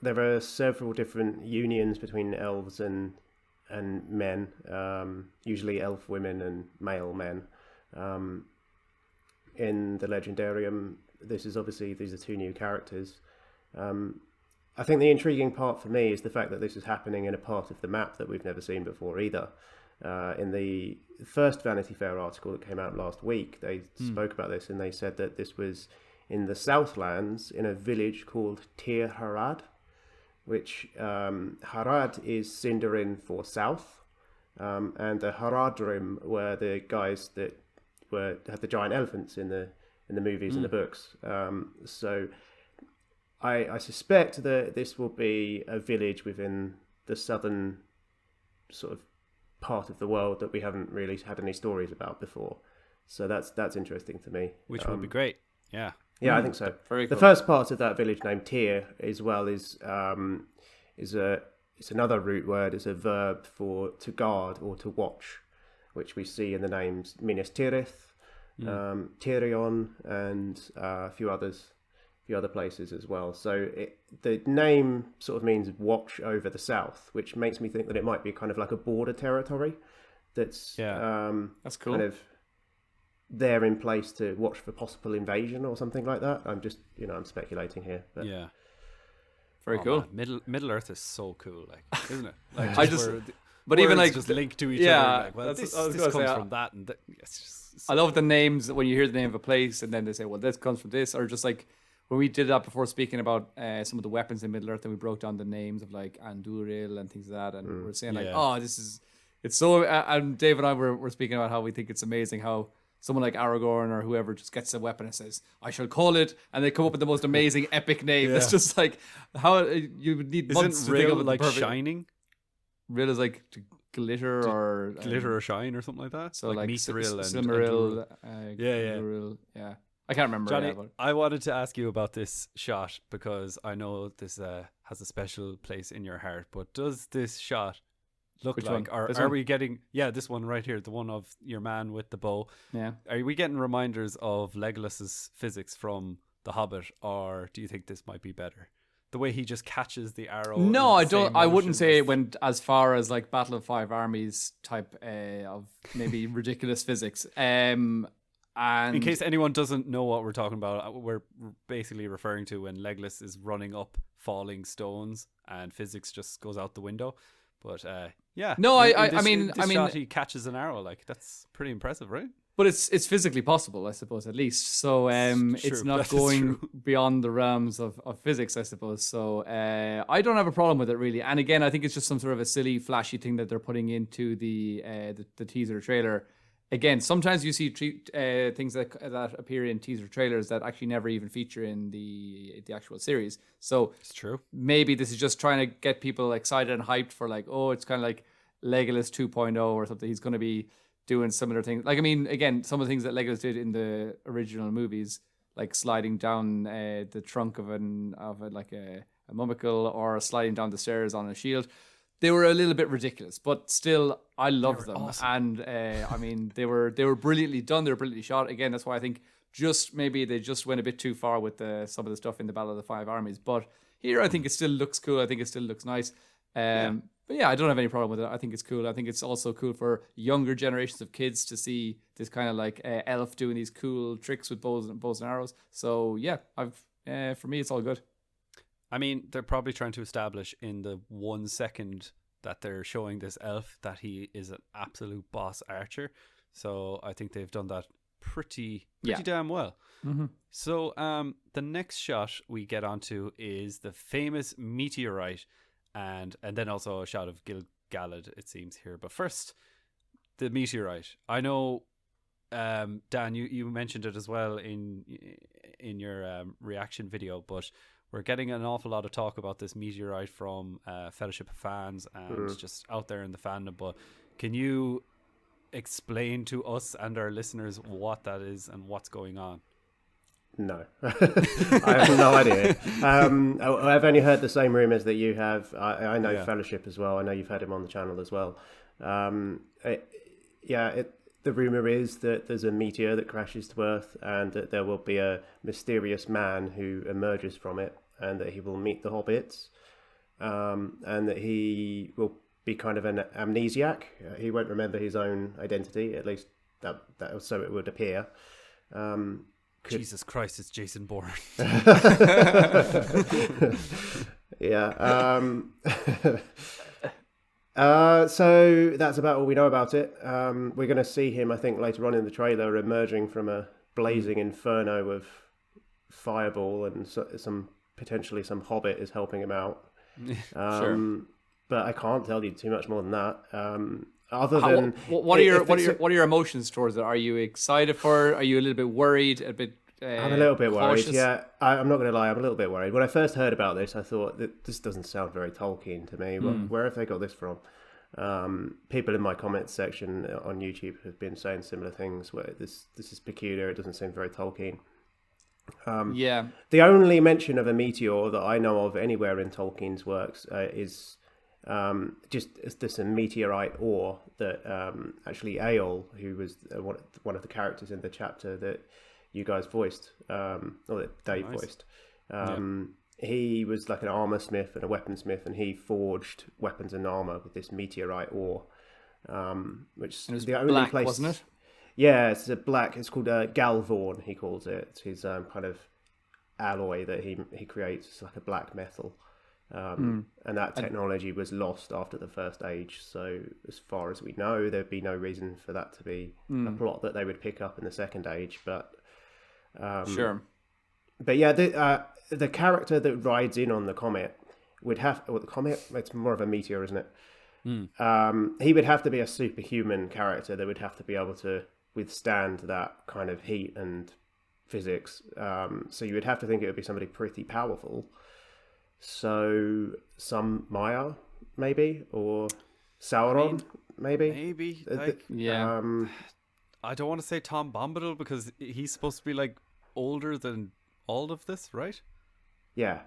There are several different unions between elves and men, usually elf women and male men. In the Legendarium, these are two new characters. I think the intriguing part for me is the fact that this is happening in a part of the map that we've never seen before either. In the first Vanity Fair article that came out last week, they spoke about this, and they said that this was in the Southlands in a village called Tir Harad, which Harad is Sindarin for south, and the Haradrim were the guys that had the giant elephants in the movies and the books. So I suspect that this will be a village within the southern sort of part of the world that we haven't really had any stories about before. So that's interesting to me. Which would be great. Yeah. Yeah, I think so. Very the cool. first part of that village named Tyr as well is it's another root word. It's a verb for to guard or to watch, which we see in the names Minas Tirith, Tyrion, and a few other places as well. So the name sort of means watch over the south, which makes me think that it might be kind of like a border territory that's that's cool. kind of there in place to watch for possible invasion or something like that. I'm just I'm speculating here, but Yeah. Very cool. Man, Middle Earth is so cool, like, isn't it? Like, but even like just linked to each yeah, other. Like, well, this this comes from that, and it's just. I love the names when you hear the name of a place, and then they say, "Well, this comes from this," or just like when we did that before, speaking about some of the weapons in Middle Earth, and we broke down the names of like Anduril and things like that, and we're saying like, "Oh, this is." It's so. And Dave and I were speaking about how we think it's amazing how someone like Aragorn or whoever just gets a weapon and says, "I shall call it," and they come up with the most amazing epic name. It's just like how you would need months to think of like the perfect. shining? Rill is like glitter or Glitter or shine or something like that. so like Mithril and Silmaril. Yeah. Gluril, yeah. I can't remember. Johnny, but I wanted to ask you about this shot because I know this has a special place in your heart. But does this shot look Which like, one? or This are one? we getting? Yeah, this one right here, the one of your man with the bow. yeah. Are we getting reminders of Legolas's physics from The Hobbit, or do you think this might be better? The way he just catches the arrow. No, in I the don't. same I wouldn't motion say as- it went as far as like Battle of Five Armies type of maybe ridiculous physics. And In case anyone doesn't know what we're talking about, we're basically referring to when Legolas is running up falling stones and physics just goes out the window. But yeah, No, in I mean- this shot he catches an arrow. Like that's pretty impressive, right? but it's physically possible, I suppose, at least. So it's true, not that is going true. beyond the realms of physics, I suppose. So I don't have a problem with it really. And again, I think it's just some sort of a silly, flashy thing that they're putting into the teaser trailer. Again, sometimes you see things that appear in teaser trailers that actually never even feature in the actual series. So It's true. maybe this is just trying to get people excited and hyped for like, oh, it's kind of like Legolas 2.0 or something. He's going to be doing similar things. Like, I mean, again, some of the things that Legolas did in the original movies, like sliding down the trunk of a mummicle or sliding down the stairs on a shield. They were a little bit ridiculous, but still, I loved them. awesome. And I mean, they were brilliantly done. They were brilliantly shot. Again, that's why I think maybe they just went a bit too far with some of the stuff in the Battle of the Five Armies. But here, I think it still looks cool. I think it still looks nice. But yeah, I don't have any problem with it. I think it's cool. I think it's also cool for younger generations of kids to see this kind of like elf doing these cool tricks with bows and arrows. So yeah, for me, it's all good. I mean, they're probably trying to establish in the 1 second that they're showing this elf that he is an absolute boss archer. So I think they've done that pretty damn well. Mm-hmm. So the next shot we get onto is the famous meteorite, and then also a shot of Galad, it seems here. But first, the meteorite. I know, Dan, you mentioned it as well in your reaction video, but we're getting an awful lot of talk about this meteorite from Fellowship of Fans and just out there in the fandom. But can you explain to us and our listeners what that is and what's going on? No, I have no idea. I've only heard the same rumours that you have. I know Fellowship as well. I know you've had him on the channel as well. The rumour is that there's a meteor that crashes to Earth and that there will be a mysterious man who emerges from it and that he will meet the hobbits and that he will be kind of an amnesiac. He won't remember his own identity, at least that so it would appear. Jesus Christ, it's Jason Bourne. Yeah. So that's about all we know about it. We're going to see him, I think, later on in the trailer emerging from a blazing inferno of fireball, and potentially some hobbit is helping him out. Sure. But I can't tell you too much more than that. Other than what are your emotions towards it? Are you excited for it? Are you a little bit worried? I'm a little bit cautious? worried. Yeah, I'm not going to lie. I'm a little bit worried. When I first heard about this, I thought that this doesn't sound very Tolkien to me. Where have they got this from? People in my comments section on YouTube have been saying similar things. Where this is peculiar. It doesn't seem very Tolkien. The only mention of a meteor that I know of anywhere in Tolkien's works is just this a meteorite ore that actually Eöl, who was one of the characters in the chapter that you guys voiced, or that Dave voiced. He was like an armor smith and a weaponsmith, and he forged weapons and armor with this meteorite ore, which it was the only black, place, wasn't it? Yeah, it's a black. It's called Galvorn. He calls it. It's his kind of alloy that he creates. It's like a black metal, and that technology was lost after the First Age. So as far as we know, there'd be no reason for that to be a plot that they would pick up in the Second Age. But Sure. But yeah, the character that rides in on the comet would have... Well, the comet? It's more of a meteor, isn't it? He would have to be a superhuman character that would have to be able to withstand that kind of heat and physics. So you would have to think it would be somebody pretty powerful. So some Maya, maybe, or Sauron, maybe. Maybe. I don't want to say Tom Bombadil because he's supposed to be like older than all of this, right? Yeah.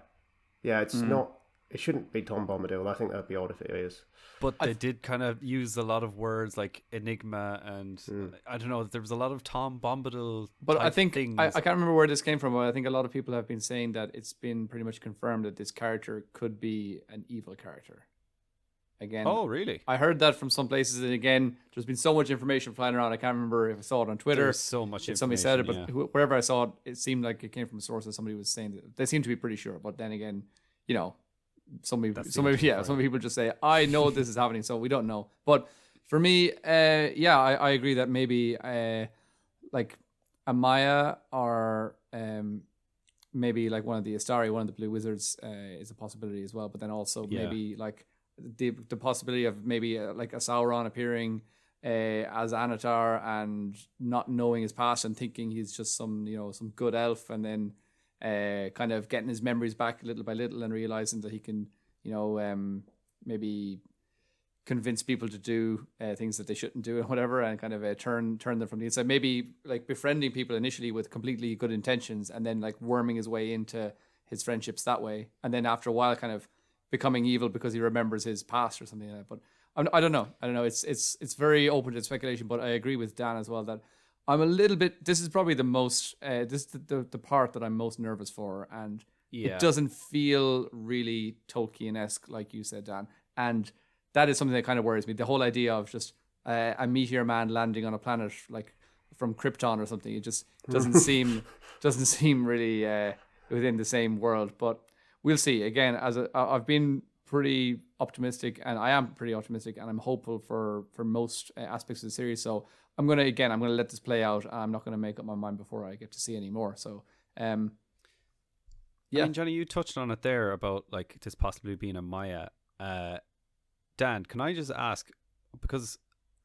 It's not. It shouldn't be Tom Bombadil. I think that'd be odd if it is. But they did kind of use a lot of words like enigma and I don't know. There was a lot of Tom Bombadil. But I think things. I can't remember where this came from. But I think a lot of people have been saying that it's been pretty much confirmed that this character could be an evil character. Again, oh really? I heard that from some places, and again, there's been so much information flying around. I can't remember if I saw it on Twitter. There's so much if somebody said it, but wherever I saw it, it seemed like it came from a source that somebody was saying that they seem to be pretty sure. But then again, you know, some people just say, "I know this is happening," so we don't know. But for me, I agree that maybe like a Maya or maybe like one of the Astari, one of the Blue Wizards is a possibility as well. But then also maybe like the possibility of maybe like a Sauron appearing as Anatar and not knowing his past and thinking he's just some good elf, and then kind of getting his memories back little by little and realizing that he can maybe convince people to do things that they shouldn't do and whatever, and kind of turn them from the inside. Maybe like befriending people initially with completely good intentions, and then like worming his way into his friendships that way, and then after a while kind of becoming evil because he remembers his past or something like that. But I don't know. It's very open to speculation, but I agree with Dan as well that I'm a little bit. This is probably the most. This is the part that I'm most nervous for, and it doesn't feel really Tolkien-esque, like you said, Dan. And that is something that kind of worries me. The whole idea of just a meteor man landing on a planet like from Krypton or something. It just doesn't seem really within the same world. But we'll see. Again, I've been pretty optimistic, and I am pretty optimistic, and I'm hopeful for most aspects of the series. So I'm gonna let this play out. I'm not gonna make up my mind before I get to see any more. So, I mean, Johnny, you touched on it there about like this possibly being a Maya. Dan, can I just ask, because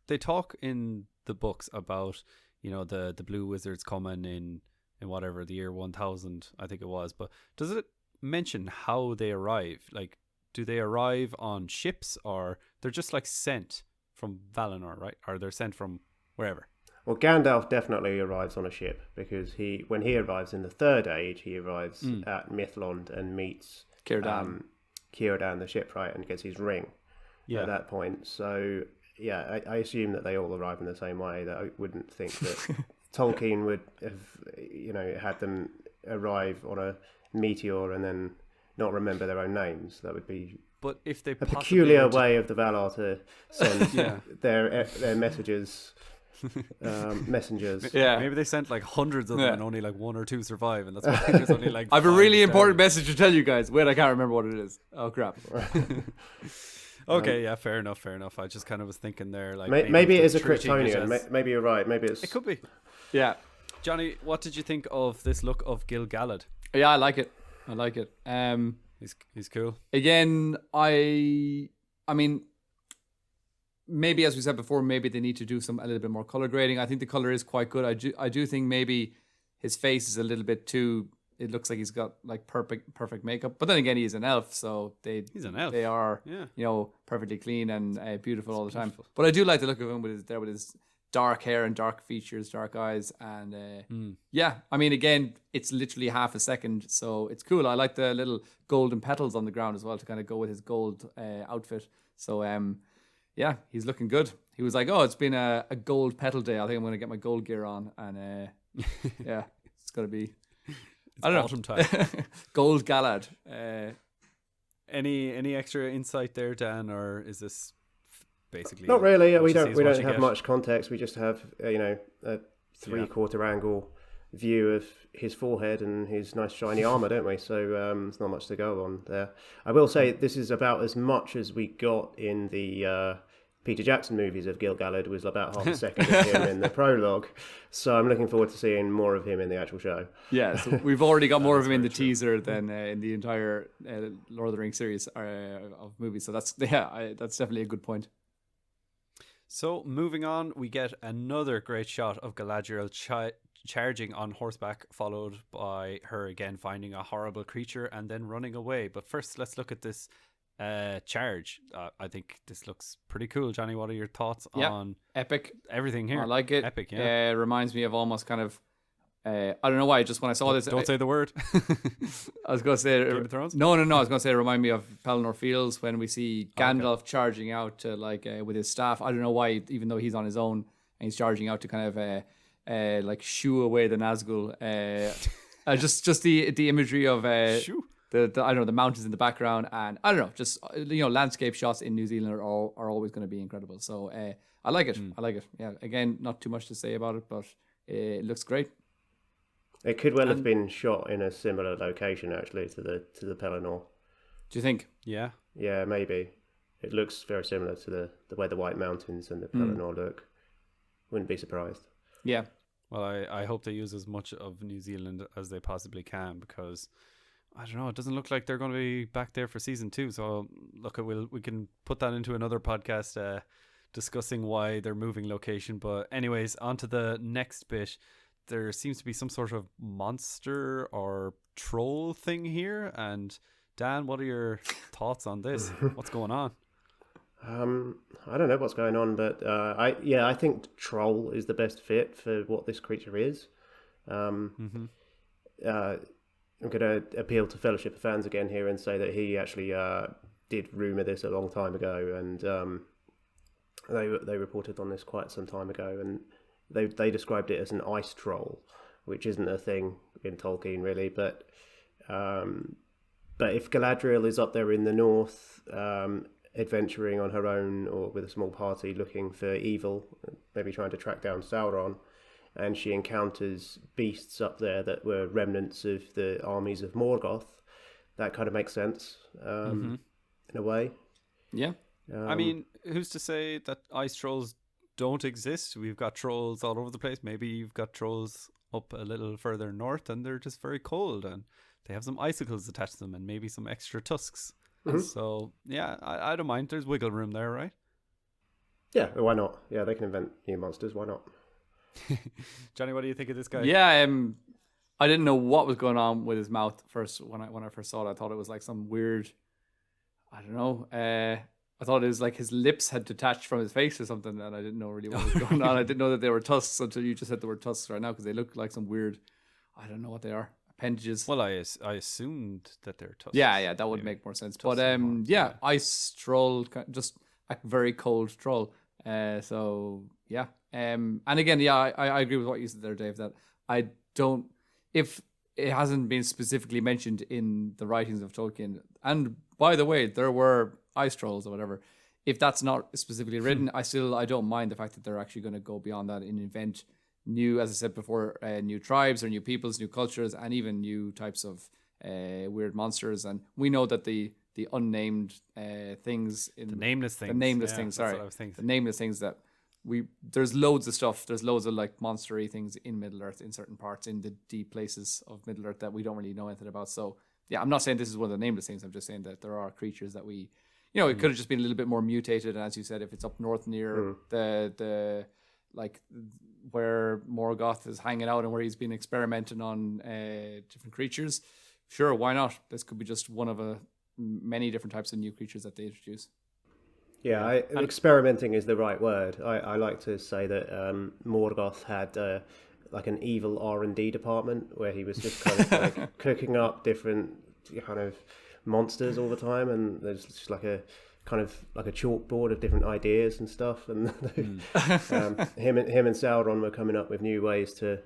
they talk in the books about the Blue Wizards coming in whatever the year 1000, I think it was, but does it mention how they arrive? Like, do they arrive on ships, or they're just like sent from Valinor, right? Or they're sent from wherever? Well, Gandalf definitely arrives on a ship, because when he arrives in the Third Age, he arrives at Mithlond and meets Círdan the shipwright, and gets his ring at that point. So yeah, I assume that they all arrive in the same way. That I wouldn't think that Tolkien would have had them arrive on a meteor and then not remember their own names. That would be if they a peculiar way of the Valar to send their messages. Messengers. Yeah, maybe they sent like hundreds of them and only like one or two survive, and that's why there's only like. I have a really important message to tell you guys. Wait, I can't remember what it is. Oh crap. Okay, yeah, fair enough. I just kind of was thinking there, like maybe it is a Kryptonian. Maybe you're right. Maybe it could be. Yeah, Johnny, what did you think of this look of Gil-galad? Yeah, I like it. He's cool. Again, I mean, maybe as we said before, maybe they need to do a little bit more color grading. I think the color is quite good. I do think maybe his face is a little bit too. It looks like he's got like perfect makeup. But then again, he's an elf, so he's an elf. They are perfectly clean and beautiful all the time. But I do like the look of him with his dark hair and dark features, dark eyes, and I mean, again, it's literally half a second, so it's cool. I like the little golden petals on the ground as well to kind of go with his gold outfit. So he's looking good. He was like, "Oh, it's been a gold petal day. I think I'm going to get my gold gear on." And it's going to be, I don't autumn know, time. Gold Galad. Any extra insight there, Dan, or is this basically not really? We don't have much context. We just have a 3/4 angle view of his forehead and his nice shiny armor, don't we? So there's not much to go on there. I will say this is about as much as we got in the Peter Jackson movies of Gil-galad. Was about half a second of him in the prologue. So I'm looking forward to seeing more of him in the actual show. Yeah, so we've already got more of him in the teaser than in the entire Lord of the Rings series of movies. So that's definitely a good point. So moving on, we get another great shot of Galadriel charging on horseback, followed by her again finding a horrible creature and then running away. But first, let's look at this charge. I think this looks pretty cool. Johnny, what are your thoughts on epic everything here? I like it. Epic, yeah. It reminds me of almost kind of I don't know why. Just when I saw this, don't say the word. I was going to say Game of Thrones? No. I was going to say it remind me of Pelennor Fields when we see Gandalf charging out to with his staff. I don't know why, even though he's on his own and he's charging out to kind of like shoo away the Nazgul. Just the imagery of shoo. The I don't know, the mountains in the background, and I don't know, just landscape shots in New Zealand are always going to be incredible. So I like it. I like it. Yeah. Again, not too much to say about it, but it looks great. It could well have been shot in a similar location, actually, to the Pelennor. Do you think? Yeah. Yeah, maybe. It looks very similar to the way the White Mountains and the Pelennor look. Wouldn't be surprised. Yeah. Well, I hope they use as much of New Zealand as they possibly can, because I don't know, it doesn't look like they're going to be back there for season 2. So look, we can put that into another podcast discussing why they're moving location. But anyways, on to the next bit. There seems to be some sort of monster or troll thing here. And Dan, what are your thoughts on this? What's going on? I don't know what's going on, but I think troll is the best fit for what this creature is. I'm going to appeal to Fellowship of Fans again here and say that he actually did rumour this a long time ago, and they reported on this quite some time ago, and they described it as an ice troll, which isn't a thing in Tolkien really, but if Galadriel is up there in the north, adventuring on her own or with a small party looking for evil, maybe trying to track down Sauron, and she encounters beasts up there that were remnants of the armies of Morgoth, that kind of makes sense in a way. Yeah. I mean, who's to say that ice trolls don't exist? We've got trolls all over the place. Maybe you've got trolls up a little further north and they're just very cold and they have some icicles attached to them and maybe some extra tusks. So, yeah, I don't mind. There's wiggle room there, right? Yeah, why not? Yeah, they can invent new monsters. Why not? Johnny, what do you think of this guy? Yeah, I didn't know what was going on with his mouth first when I first saw it. I thought it was like some weird, I don't know. I thought it was like his lips had detached from his face or something, and I didn't know really what was going on. I didn't know that they were tusks until you just said the word tusks right now, because they look like some weird, I don't know what they are, appendages. Well, I assumed that they're tusks. Yeah, that would make more sense. But ice troll, just a very cold troll. So yeah. And again, I agree with what you said there, Dave, that I don't, if it hasn't been specifically mentioned in the writings of Tolkien, and by the way, there were ice trolls or whatever, if that's not specifically written, I don't mind the fact that they're actually going to go beyond that and invent new, as I said before, new tribes or new peoples, new cultures, and even new types of weird monsters. And we know that the unnamed things, the nameless things, the nameless things that there's loads of stuff. There's loads of like monstery things in Middle Earth, in certain parts, in the deep places of Middle Earth that we don't really know anything about. So yeah, I'm not saying this is one of the nameless things. I'm just saying that there are creatures that we, it could have just been a little bit more mutated. And as you said, if it's up north near the like where Morgoth is hanging out and where he's been experimenting on different creatures, sure, why not? This could be just one of many different types of new creatures that they introduce. Yeah, experimenting is the right word. I like to say that Morgoth had like an evil R&D department where he was just kind of like cooking up different kind of monsters all the time, and there's just like a kind of like a chalkboard of different ideas and stuff. And him and Sauron were coming up with new ways to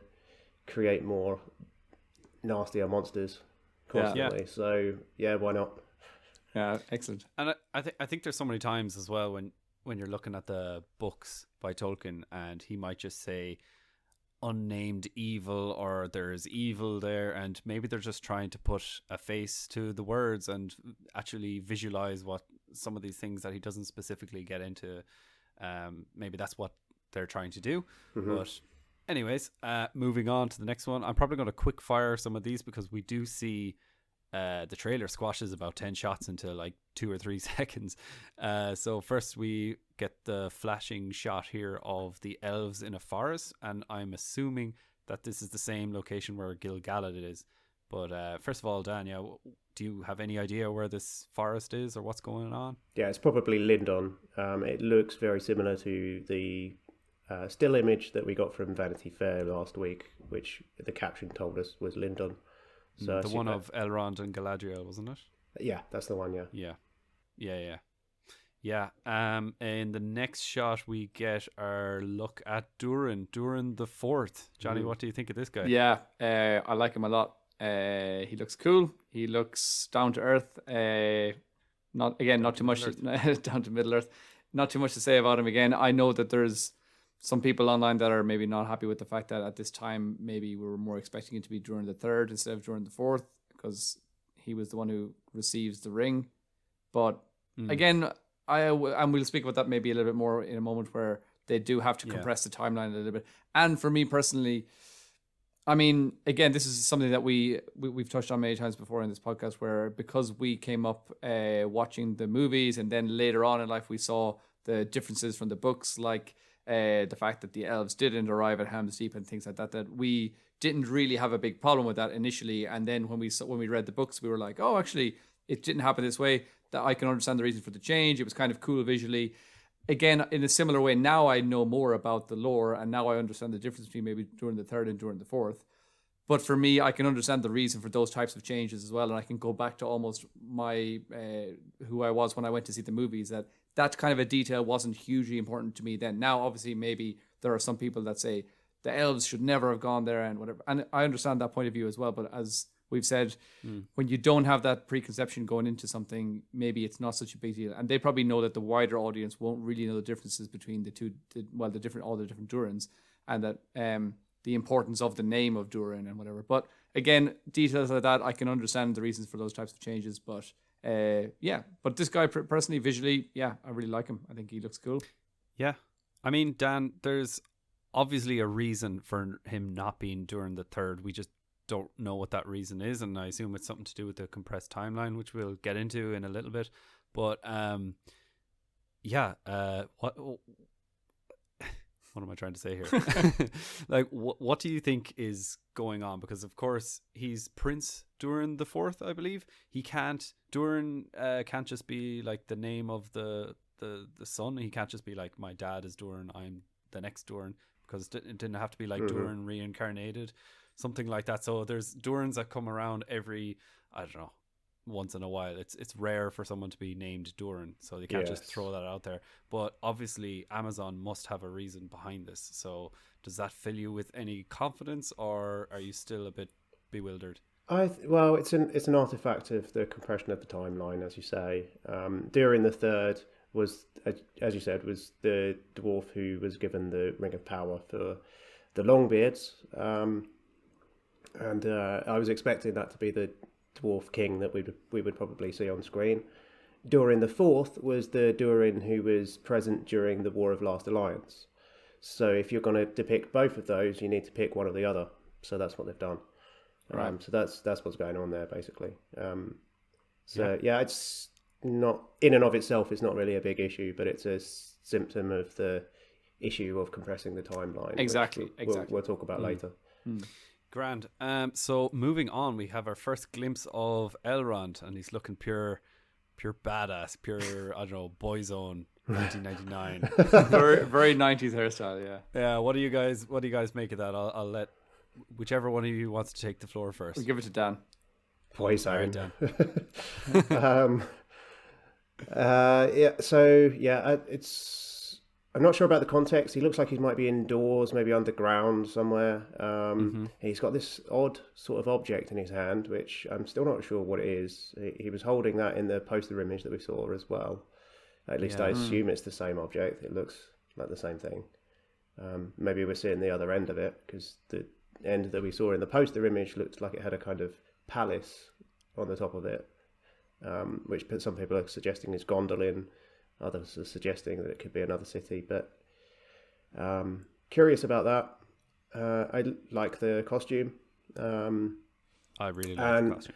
create more nastier monsters constantly. Yeah. So yeah, why not? Yeah, excellent. And I think there's so many times as well when you're looking at the books by Tolkien and he might just say unnamed evil, or there's evil there, and maybe they're just trying to put a face to the words and actually visualize what some of these things that he doesn't specifically get into. Maybe that's what they're trying to do. But anyways, moving on to the next one. I'm probably going to quick fire some of these because we do see the trailer squashes about 10 shots into like 2 or 3 seconds. So first we get the flashing shot here of the elves in a forest, and I'm assuming that this is the same location where Gil-galad is. But first of all, Dan, do you have any idea where this forest is or what's going on? Yeah, it's probably Lindon. It looks very similar to the still image that we got from Vanity Fair last week, which the caption told us was Lindon. So the one of Elrond and Galadriel, wasn't it? Yeah, that's the one. Yeah. In the next shot, we get our look at Durin the Fourth. Johnny, what do you think of this guy? Yeah, I like him a lot. He looks cool. He looks down to earth. Not too much down to Middle Earth. Not too much to say about him. Again, I know that there's some people online that are maybe not happy with the fact that at this time maybe we were more expecting it to be Durin the Third instead of Durin the Fourth, because he was the one who receives the ring. But again, and we'll speak about that maybe a little bit more in a moment, where they do have to compress the timeline a little bit. And for me personally, I mean, again, this is something that we've touched on many times before in this podcast, where because we came up watching the movies, and then later on in life we saw the differences from the books, like the fact that the elves didn't arrive at Helm's Deep and things like that, that we didn't really have a big problem with that initially. And then when we read the books, we were like, oh, actually, it didn't happen this way. That I can understand the reason for the change. It was kind of cool visually. Again, in a similar way, now I know more about the lore, and now I understand the difference between maybe Durin the Third and Durin the Fourth. But for me, I can understand the reason for those types of changes as well, and I can go back to almost my who I was when I went to see the movies. That kind of a detail wasn't hugely important to me then. Now, obviously, maybe there are some people that say the elves should never have gone there and whatever, and I understand that point of view as well. But as we've said, when you don't have that preconception going into something, maybe it's not such a big deal. And they probably know that the wider audience won't really know the differences between all the different Durins, and that the importance of the name of Durin and whatever. But again, details like that, I can understand the reasons for those types of changes. But but this guy personally, visually, I really like him. I think he looks cool. Yeah. I mean, Dan, there's obviously a reason for him not being Durin the Third. We just don't know what that reason is, and I assume it's something to do with the compressed timeline, which we'll get into in a little bit. But what am I trying to say here? Like, what do you think is going on? Because of course he's Prince Durin the Fourth, I believe. Durin can't just be like the name of the son. He can't just be like, my dad is Durin, I'm the next Durin, because it didn't have to be like Durin reincarnated, something like that. So there's Durins that come around every, I don't know, once in a while. It's rare for someone to be named Durin, so they can't just throw that out there. But obviously Amazon must have a reason behind this. So does that fill you with any confidence, or are you still a bit bewildered? Well, it's an artifact of the compression of the timeline, as you say. Durin the Third was, as you said, was the dwarf who was given the Ring of Power for the Longbeards, and I was expecting that to be the dwarf king that we would probably see on screen. Durin the Fourth was the Durin who was present during the War of Last Alliance. So if you're going to depict both of those, you need to pick one or the other. So that's what they've done. Right. So that's what's going on there, basically. It's not, in and of itself, it's not really a big issue, but it's a symptom of the issue of compressing the timeline. Exactly. We'll talk about later. Grand. So moving on, we have our first glimpse of Elrond, and he's looking pure badass, pure, I don't know, boyzone 1999. very, very 90s hairstyle, yeah. Yeah. What do you guys make of that? I'll let whichever one of you wants to take the floor first. We'll give it to Dan. Boyzone. Dan. It's. I'm not sure about the context. He looks like he might be indoors, maybe underground somewhere. He's got this odd sort of object in his hand, which I'm still not sure what it is. He was holding that in the poster image that we saw as well. At least I assume it's the same object. It looks like the same thing. Maybe we're seeing the other end of it, because the end that we saw in the poster image looked like it had a kind of palace on the top of it, which some people are suggesting is Gondolin. Others are suggesting that it could be another city, but curious about that. I like the costume. I really like the And costume.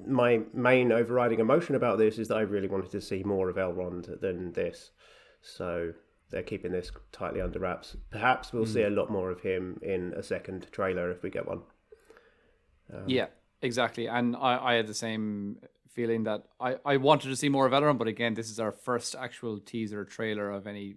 my main overriding emotion about this is that I really wanted to see more of Elrond than this. So they're keeping this tightly under wraps. Perhaps we'll see a lot more of him in a second trailer if we get one. Yeah, exactly. And I had the same feeling that I wanted to see more of Elrond, but again, this is our first actual teaser trailer of any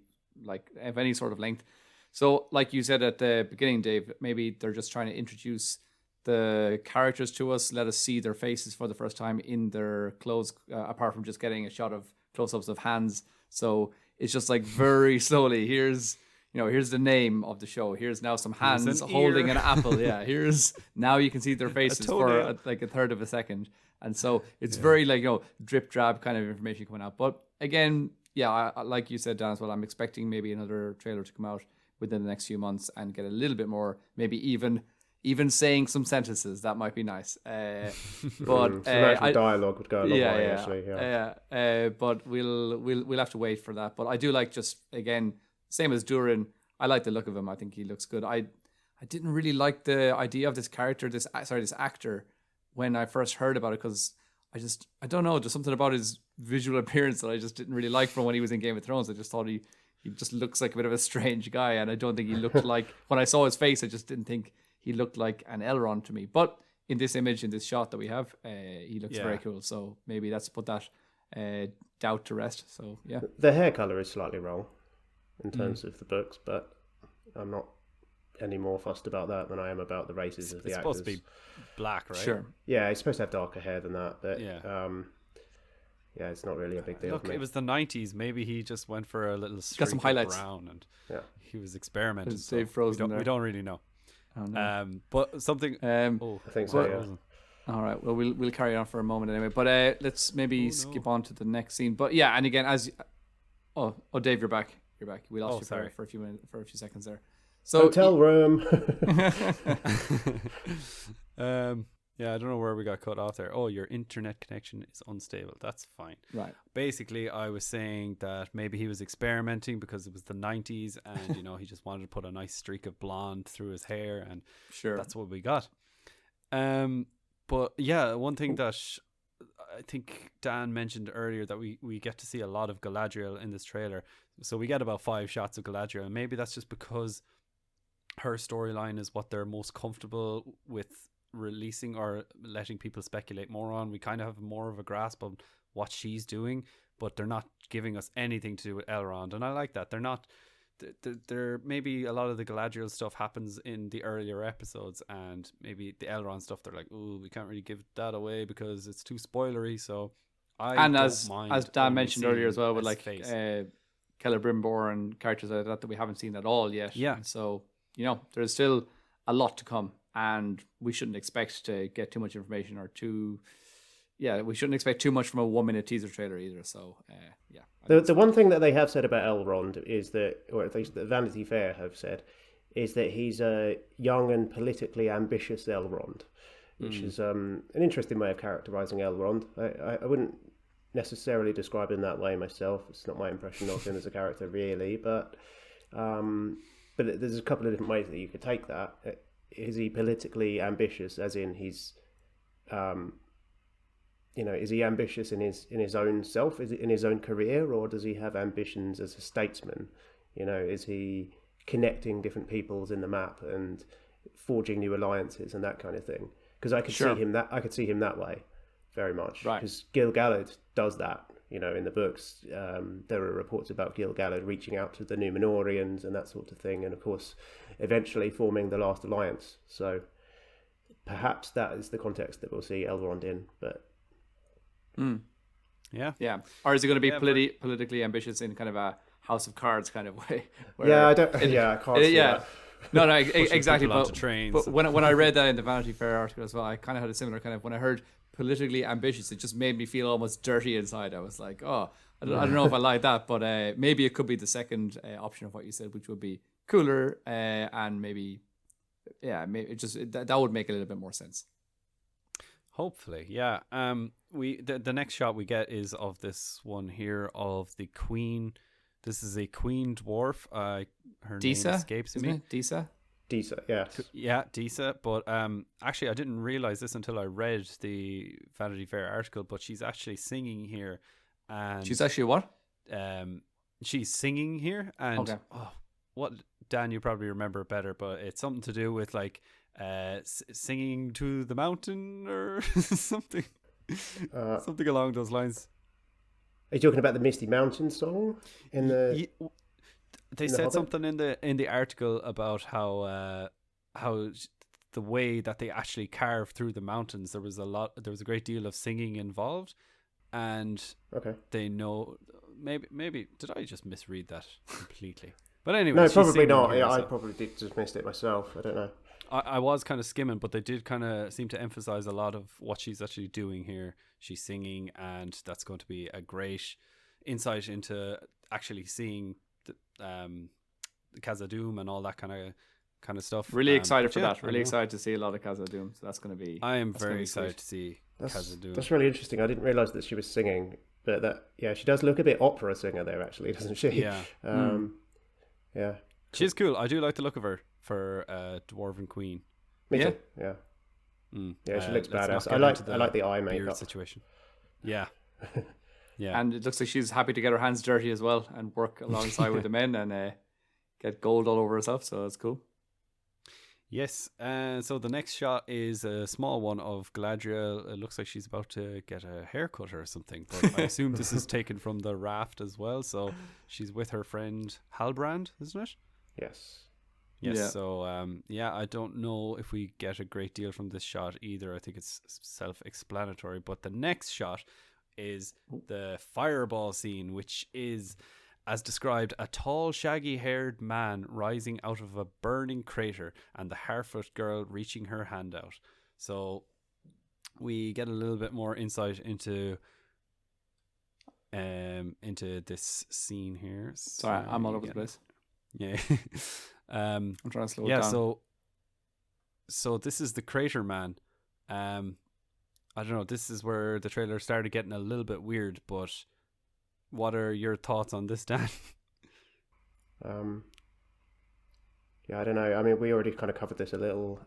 sort of length. So, like you said at the beginning, Dave, maybe they're just trying to introduce the characters to us, let us see their faces for the first time in their clothes, apart from just getting a shot of close-ups of hands. So it's just like very slowly. Here's the name of the show. Here's now some hands holding an apple. Yeah, now you can see their faces for like a third of a second. And so it's very like, drip drab kind of information coming out. But again, yeah, like you said, Dan, as well, I'm expecting maybe another trailer to come out within the next few months and get a little bit more, maybe even saying some sentences. That might be nice. But some actual dialogue would go a long way, actually. Yeah. But we'll have to wait for that. But I do like, just again, same as Durin, I like the look of him. I think he looks good. I didn't really like the idea of this character, this actor, when I first heard about it, because I don't know, just something about his visual appearance that I just didn't really like from when he was in Game of Thrones. I just thought he just looks like a bit of a strange guy, and I don't think he looked like, when I saw his face, I just didn't think he looked like an Elrond to me. But in this image, in this shot that we have, he looks very cool. So maybe that's put that doubt to rest. So yeah, the hair color is slightly wrong in terms of the books, but I'm not any more fussed about that than I am about the races of the it's actors. Supposed to be black, right? Sure. Yeah, he's supposed to have darker hair than that, but yeah, it's not really a big deal. Look, it was the 90s. Maybe he just went for a little streak got some highlights. of brown, and he was experimenting. So we don't really know. Oh, no. But something. I think so. Yeah. All right. Well, we'll carry on for a moment anyway. But let's maybe skip on to the next scene. But yeah, and again, Dave, you're back. You're back. We lost you for a few seconds there. So hotel room. Yeah, I don't know where we got cut off there. Oh, your internet connection is unstable. That's fine. Right. Basically, I was saying that maybe he was experimenting because it was the 90s and, he just wanted to put a nice streak of blonde through his hair, and that's what we got. But yeah, one thing that I think Dan mentioned earlier, that we get to see a lot of Galadriel in this trailer. So we get about 5 shots of Galadriel, and maybe that's just because her storyline is what they're most comfortable with releasing or letting people speculate more on. We kind of have more of a grasp of what she's doing, but they're not giving us anything to do with Elrond, and I like that. They're not. There maybe a lot of the Galadriel stuff happens in the earlier episodes, and maybe the Elrond stuff, they're like, oh, we can't really give that away because it's too spoilery. So as Dan mentioned earlier as well, with like Celebrimbor and characters like that we haven't seen at all yet. Yeah. And so there's still a lot to come, and we shouldn't expect to get too much information we shouldn't expect too much from a 1-minute teaser trailer either. So The one thing that they have said about Elrond is that, or at least the Vanity Fair have said, is that he's a young and politically ambitious Elrond, which is an interesting way of characterizing Elrond. I wouldn't necessarily describe him that way myself. It's not my impression of him as a character really, but there's a couple of different ways that you could take that. Is he politically ambitious, as in he's is he ambitious in his own self? Is it in his own career, or does he have ambitions as a statesman? Is he connecting different peoples in the map and forging new alliances and that kind of thing? Because I could see him that way, very much. Right. Because Gil-galad does that. In the books, there are reports about Gil-galad reaching out to the Númenóreans and that sort of thing, and of course, eventually forming the last alliance. So perhaps that is the context that we'll see Elrond in, but. Yeah. Or is he going to be politically ambitious in kind of a House of Cards kind of way? I can't see that. No, exactly. But when I read that in the Vanity Fair article as well, I kind of had a similar kind of, when I heard politically ambitious, it just made me feel almost dirty inside. I was like, I don't know if I like that, but maybe it could be the second option of what you said, which would be cooler, and maybe that would make a little bit more sense. Hopefully, yeah. The next shot we get is of this one here of the queen. This is a queen dwarf. Her Disa, name escapes me. Disa? Disa, yes. Yeah, Disa. But actually, I didn't realize this until I read the Vanity Fair article. But she's actually singing here, and She's actually what? she's singing here, and Okay. what Dan, you probably remember better, but it's something to do with like singing to the mountain or something, something along those lines. Are you talking about the Misty Mountains song in the? They said something in the article about how the way that they actually carved through the mountains, there was a great deal of singing involved, and they know maybe did I just misread that completely? But anyway, No, probably not. Here, I probably did just missed it myself. I don't know. I was kind of skimming, but they did kind of seem to emphasize a lot of what she's actually doing here. She's singing, and that's going to be a great insight into actually seeing the Khazad-dûm and all that kind of stuff. Really excited for that. Really excited to see a lot of Khazad-dûm. So that's going to be. I am very excited to see Khazad-dûm. That's really interesting. I didn't realize that she was singing, but she does look a bit opera singer there, actually, doesn't she? Yeah. Yeah. She's cool. I do like the look of her for Dwarven Queen. Me too. Yeah. Yeah, she looks badass. I like the eye makeup situation. Yeah. Yeah. And it looks like she's happy to get her hands dirty as well and work alongside with the men and get gold all over herself. So that's cool. Yes. So the next shot is a small one of Galadriel. It looks like she's about to get a haircut or something. But I assume this is taken from the raft as well. So she's with her friend Halbrand, isn't it? Yes. Yes. Yeah. So I don't know if we get a great deal from this shot either. I think it's self-explanatory. But the next shot is the fireball scene, which is, as described, a tall, shaggy-haired man rising out of a burning crater and the Harfoot girl reaching her hand out. So we get a little bit more insight into this scene here. Sorry, I'm all over the place. Yeah. I'm trying to slow it down. So this is the crater man. I don't know, this is where the trailer started getting a little bit weird, but what are your thoughts on this, Dan? Yeah, I don't know. I mean, we already kind of covered this a little.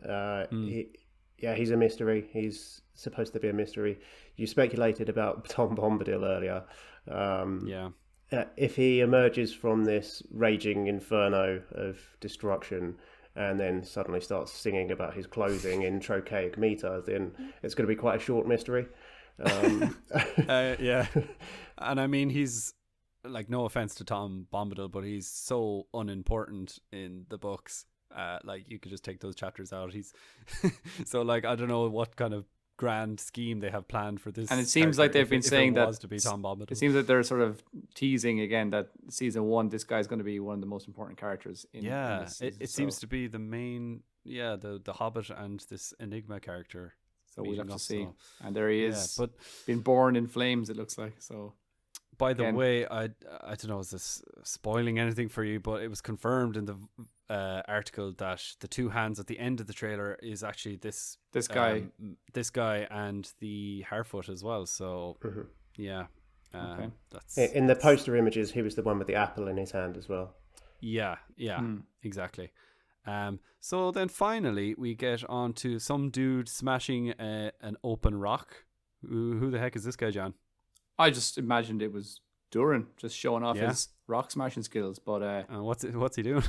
He's a mystery. He's supposed to be a mystery. You speculated about Tom Bombadil earlier. If he emerges from this raging inferno of destruction and then suddenly starts singing about his clothing in trochaic meter, then it's going to be quite a short mystery. Yeah. And I mean, he's, like, no offense to Tom Bombadil, but he's so unimportant in the books. Like, you could just take those chapters out. He's so, like, I don't know what kind of grand scheme they have planned for this. And it seems like they've been saying that to be Tom Bombadil. It seems like they're sort of teasing again that season 1, this guy's going to be one of the most important characters in this season. It seems to be the main, the Hobbit and this Enigma character. So we'll have to see. And there he is, but been born in flames, it looks like. So, by the way, I don't know, is this spoiling anything for you, but it was confirmed in the article that the two hands at the end of the trailer is actually this guy and the Harfoot as well. So that's in the poster images. He was the one with the apple in his hand as well. Exactly. So then finally we get on to some dude smashing an open rock. Who the heck is this guy, John? I just imagined it was Durin just showing off his rock smashing skills, but what's he doing?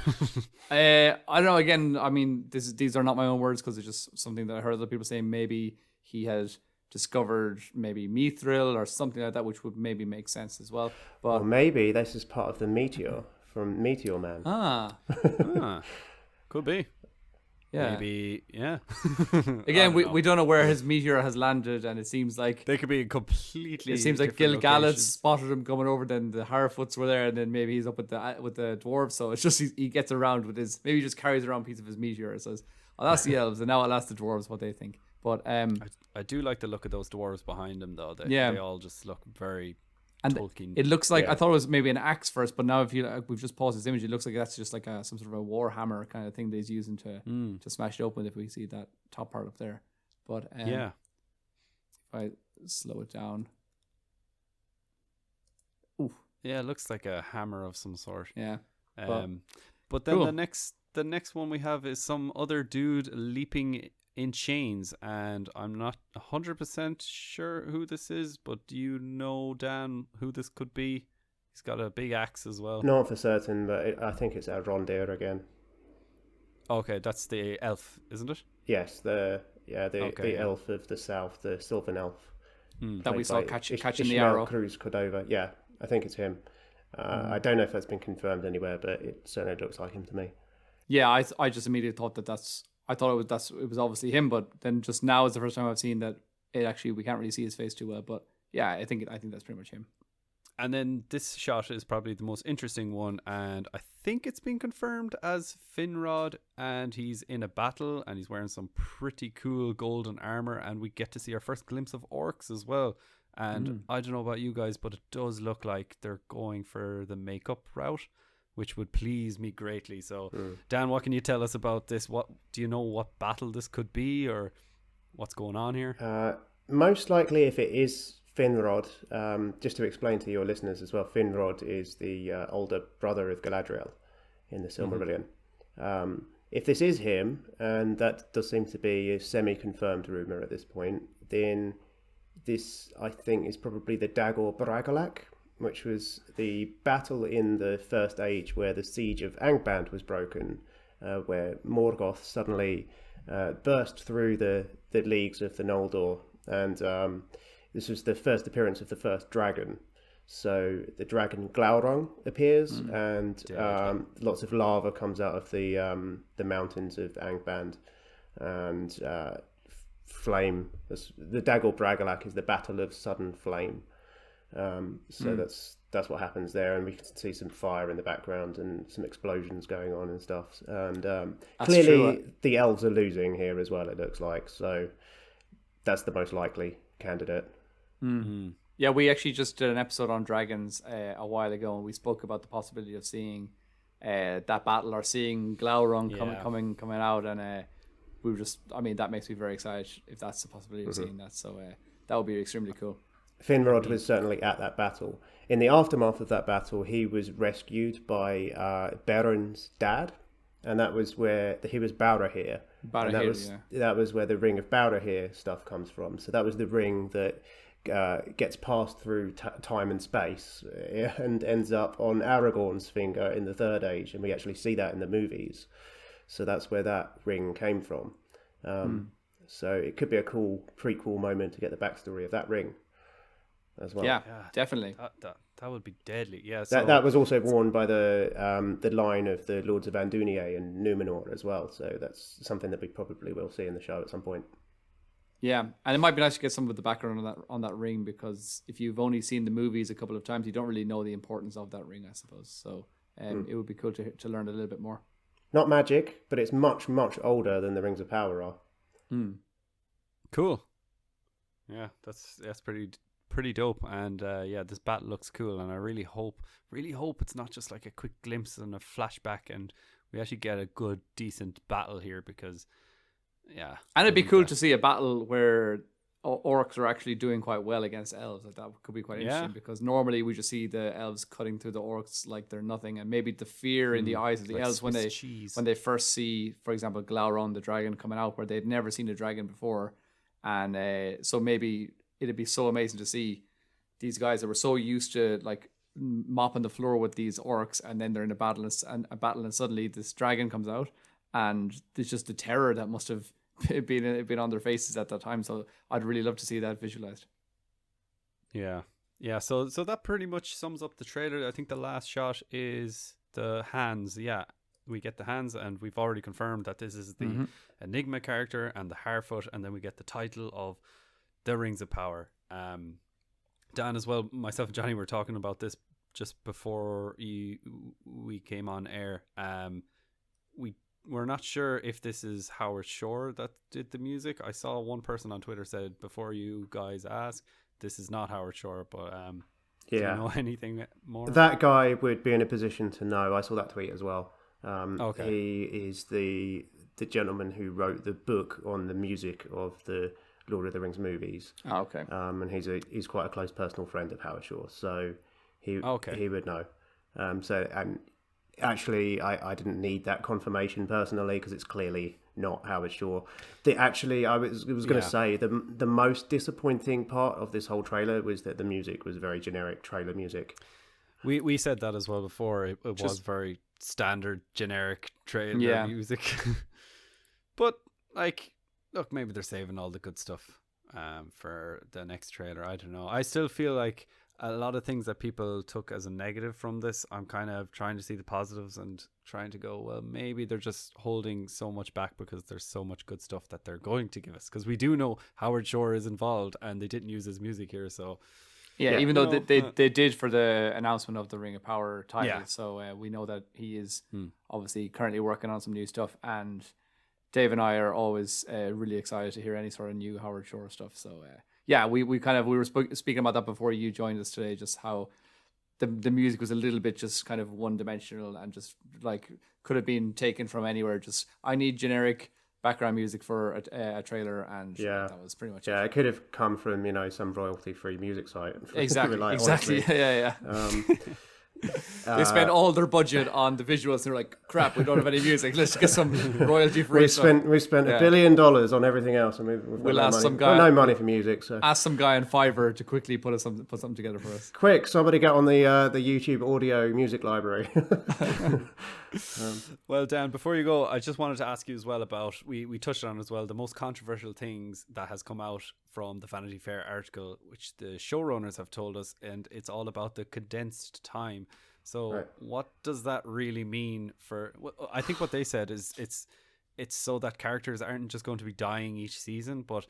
I don't know. Again, I mean, these are not my own words because it's just something that I heard other people saying. Maybe he had discovered maybe Mithril or something like that, which would maybe make sense as well. But or maybe this is part of the meteor from Meteor Man. Could be. Yeah. Maybe, yeah. Again, we don't know where his meteor has landed, and it seems like they could be completely. It seems like Gil-galad spotted him coming over. Then the Harfoots were there, and then maybe he's up with the dwarves. So it's just he gets around with his. Maybe he just carries around a piece of his meteor. And says, "I'll ask the elves, and now I'll ask the dwarves what they think." But I do like the look of those dwarves behind him, though. They all just look very. And Tolkien. It looks like I thought it was maybe an axe first, but now if we've just paused this image, it looks like that's just like some sort of a war hammer kind of thing that he's using to smash it open. If we see that top part up there, but if I slow it down, it looks like a hammer of some sort. Yeah, but then cool. the the next one we have is some other dude leaping in chains, and I'm not 100% sure who this is, but do you know, Dan, who this could be? He's got a big axe as well. Not for certain, but I think it's Rondir again. Okay, that's the elf, isn't it? Yes, the elf of the south, the Sylvan elf. That we saw catching the Ishmael arrow. Cruz Cordova. Yeah, I think it's him. I don't know if that's been confirmed anywhere, but it certainly looks like him to me. Yeah, I just immediately thought it was obviously him, but then just now is the first time I've seen that we can't really see his face too well. But yeah, I think that's pretty much him. And then this shot is probably the most interesting one, and I think it's been confirmed as Finrod, and he's in a battle, and he's wearing some pretty cool golden armor, and we get to see our first glimpse of orcs as well. And I don't know about you guys, but it does look like they're going for the makeup route, which would please me greatly. So, Dan, what can you tell us about this? What do you know what battle this could be, or what's going on here? Most likely, if it is Finrod, just to explain to your listeners as well, Finrod is the older brother of Galadriel in the Silmarillion. If this is him, and that does seem to be a semi-confirmed rumour at this point, then this, I think, is probably the Dagor Bragollach, which was the battle in the First Age where the siege of Angband was broken, where Morgoth suddenly burst through the leagues of the Noldor, and this was the first appearance of the first dragon. So the dragon Glaurung appears, and lots of lava comes out of the mountains of Angband, and flame. The Dagor Bragollach is the Battle of Sudden Flame. So that's what happens there, and we can see some fire in the background and some explosions going on and stuff. And clearly, the elves are losing here as well. It looks like, so that's the most likely candidate. Mm-hmm. Yeah, we actually just did an episode on dragons a while ago, and we spoke about the possibility of seeing that battle, or seeing Glaurung coming out, and we were just, that makes me very excited if that's the possibility of seeing that. So that would be extremely cool. Finrod was certainly at that battle. In the aftermath of that battle, he was rescued by Berin's dad, and that was where he was Barahir. That was where the Ring of Barahir stuff comes from. So that was the ring that gets passed through time and space and ends up on Aragorn's finger in the Third Age, and we actually see that in the movies. So that's where that ring came from. So it could be a cool prequel moment to get the backstory of that ring as well. Yeah, definitely. That would be deadly. Yeah, so that was also worn by the line of the Lords of Andunier and Numenor as well. So that's something that we probably will see in the show at some point. Yeah, and it might be nice to get some of the background on that ring, because if you've only seen the movies a couple of times, you don't really know the importance of that ring, I suppose. So it would be cool to learn a little bit more. Not magic, but it's much, much older than the Rings of Power are. Cool. Yeah, that's pretty dope. And this battle looks cool, and I really hope it's not just like a quick glimpse and a flashback, and we actually get a good, decent battle here, because and it'd be cool to see a battle where orcs are actually doing quite well against elves. Like, that could be quite interesting, because normally we just see the elves cutting through the orcs like they're nothing, and maybe the fear in the eyes of the like elves when they first see, for example, Glaurung the dragon coming out, where they'd never seen a dragon before, and so maybe it'd be so amazing to see these guys that were so used to like mopping the floor with these orcs, and then they're in a battle and suddenly this dragon comes out, and there's just the terror that must have been on their faces at that time. So I'd really love to see that visualized. Yeah. So that pretty much sums up the trailer. I think the last shot is the hands. Yeah, we get the hands, and we've already confirmed that this is the Enigma character and the Harfoot, and then we get the title of the Rings of Power. Dan as well, myself and Johnny were talking about this just before we came on air. We're not sure if this is Howard Shore that did the music. I saw one person on Twitter said, before you guys ask, this is not Howard Shore, but do you know anything more? That guy would be in a position to know. I saw that tweet as well. Okay. He is the gentleman who wrote the book on the music of the Lord of the Rings movies. Oh, okay. And he's quite a close personal friend of Howard Shore, so he would know. actually, I didn't need that confirmation personally because it's clearly not Howard Shore. I was going to say the most disappointing part of this whole trailer was that the music was very generic trailer music. We said that as well before. It was very standard, generic trailer music. But like, look, maybe they're saving all the good stuff for the next trailer. I don't know. I still feel like a lot of things that people took as a negative from this, I'm kind of trying to see the positives and trying to go, well, maybe they're just holding so much back because there's so much good stuff that they're going to give us. Because we do know Howard Shore is involved and they didn't use his music here, so... Yeah, even though they did for the announcement of the Ring of Power title. Yeah. So we know that he is obviously currently working on some new stuff. And Dave and I are always really excited to hear any sort of new Howard Shore stuff. So we were speaking about that before you joined us today, just how the music was a little bit just kind of one dimensional and just like could have been taken from anywhere. Just I need generic background music for a trailer, and that was pretty much it. It could have come from some royalty-free music site. Exactly. Honestly. Yeah. They spent all their budget on the visuals and they're like, crap, we don't have any music, let's get some royalty-free we spent $1 billion on everything else, and we'll ask some guy, no money for music, so ask some guy on Fiverr to quickly put something together for us. Quick, somebody get on the YouTube audio music library. Well, Dan, before you go, I just wanted to ask you as well about, we touched on as well, the most controversial things that has come out from the Vanity Fair article, which the showrunners have told us, and it's all about the condensed time. So what does that really mean for... I think what they said is it's so that characters aren't just going to be dying each season, but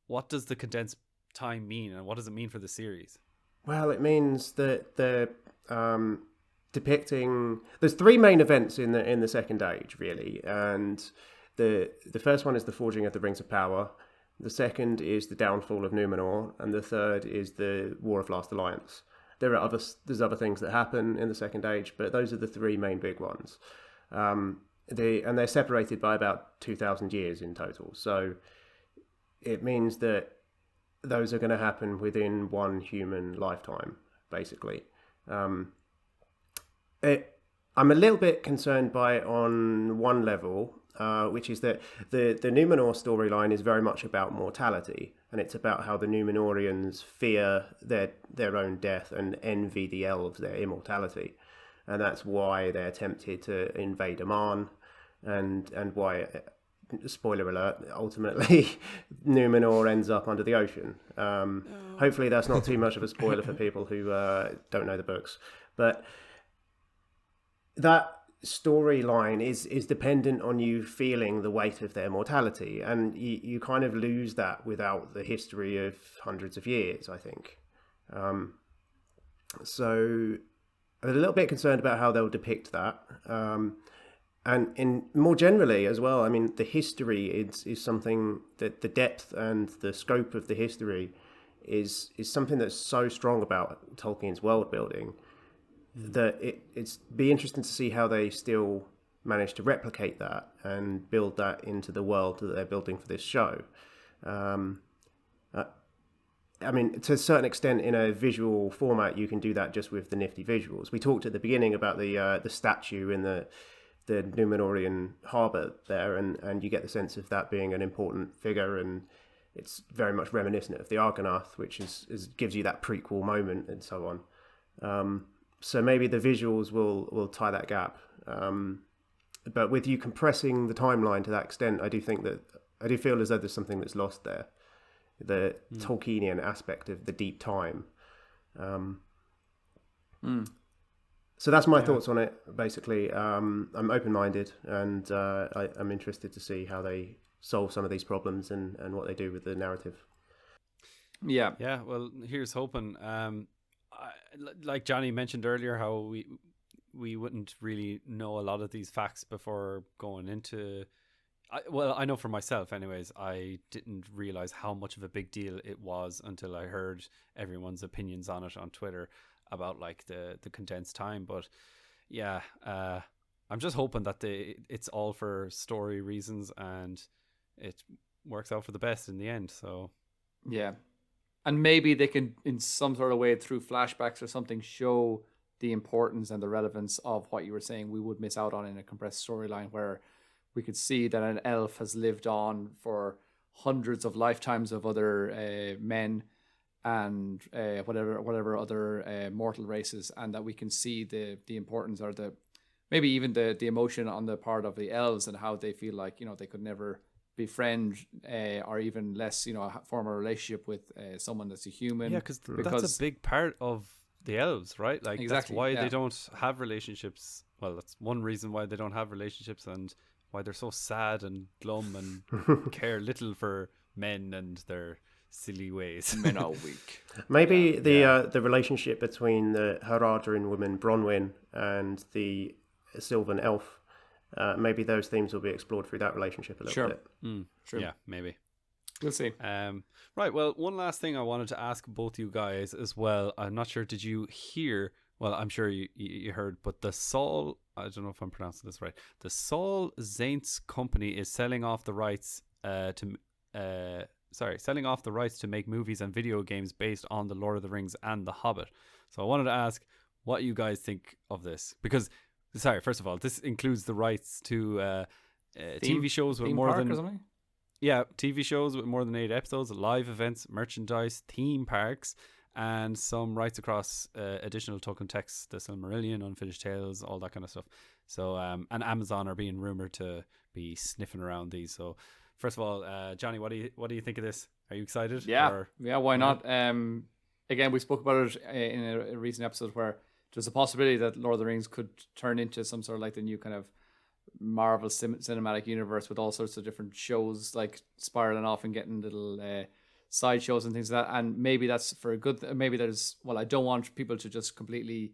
what does the condensed time mean, and what does it mean for the series? Well, it means that they're depicting... There's three main events in the Second Age, really, and the first one is the Forging of the Rings of Power. The second is the downfall of Numenor, and the third is the War of Last Alliance. There's other things that happen in the Second Age, but those are the three main big ones. They're separated by about 2,000 years in total. So it means that those are going to happen within one human lifetime, basically. I'm a little bit concerned by it on one level, which is that the Numenor storyline is very much about mortality, and it's about how the Numenorians fear their own death and envy the elves their immortality, and that's why they're tempted to invade Aman, and why, spoiler alert, ultimately Numenor ends up under the ocean. Hopefully that's not too much of a spoiler for people who don't know the books, but that storyline is dependent on you feeling the weight of their mortality, and you kind of lose that without the history of hundreds of years, I think. So I'm a little bit concerned about how they'll depict that, and more generally as well. I mean, the history is something that the depth and the scope of the history is something that's so strong about Tolkien's world building, that it's be interesting to see how they still manage to replicate that and build that into the world that they're building for this show. I mean, to a certain extent, in a visual format, you can do that just with the nifty visuals. We talked at the beginning about the statue in the Numenorian harbour there, and you get the sense of that being an important figure, and it's very much reminiscent of the Argonath, which gives you that prequel moment and so on. So maybe the visuals will tie that gap. But with you compressing the timeline to that extent, I do feel as though there's something that's lost there. The Tolkienian aspect of the deep time. So that's my thoughts on it, basically. I'm open-minded, and I'm interested to see how they solve some of these problems and what they do with the narrative. Yeah, well, here's hoping. Like Johnny mentioned earlier, how we wouldn't really know a lot of these facts before going into... I know for myself anyways, I didn't realize how much of a big deal it was until I heard everyone's opinions on it on Twitter about like the condensed time. But yeah, I'm just hoping that it's all for story reasons and it works out for the best in the end. So yeah. And maybe they can, in some sort of way, through flashbacks or something, show the importance and the relevance of what you were saying we would miss out on in a compressed storyline, where we could see that an elf has lived on for hundreds of lifetimes of other men and whatever other mortal races, and that we can see the importance, or the maybe even the emotion on the part of the elves, and how they feel like, they could never befriend or even less, form a relationship with someone that's a human. Yeah, because that's a big part of the elves, right? Like, exactly, that's why they don't have relationships. Well, that's one reason why they don't have relationships, and why they're so sad and glum and care little for men and their silly ways. Men are weak. Maybe the relationship between the Haradrim woman Bronwyn and the Sylvan elf, maybe those themes will be explored through that relationship a little bit. Sure. Yeah, maybe. We'll see. Right, well, one last thing I wanted to ask both you guys as well. I'm not sure, did you hear, well, I'm sure you heard, but the Saul, I don't know if I'm pronouncing this right, the Saul Zaentz company is selling off the rights selling off the rights to make movies and video games based on The Lord of the Rings and The Hobbit. So I wanted to ask what you guys think of this. Because, first of all, this includes the rights to TV shows with more than... Yeah, TV shows with more than 8 episodes, live events, merchandise, theme parks, and some rights across additional token texts, the Silmarillion, Unfinished Tales, all that kind of stuff. So, and Amazon are being rumored to be sniffing around these. So, first of all, Johnny, what do you think of this? Are you excited? Yeah, why not? Again, we spoke about it in a recent episode, where there's a possibility that Lord of the Rings could turn into some sort of like the new kind of Marvel cinematic universe, with all sorts of different shows like spiraling off and getting little side shows and things like that. And maybe that's for a good maybe there's, well, I don't want people to just completely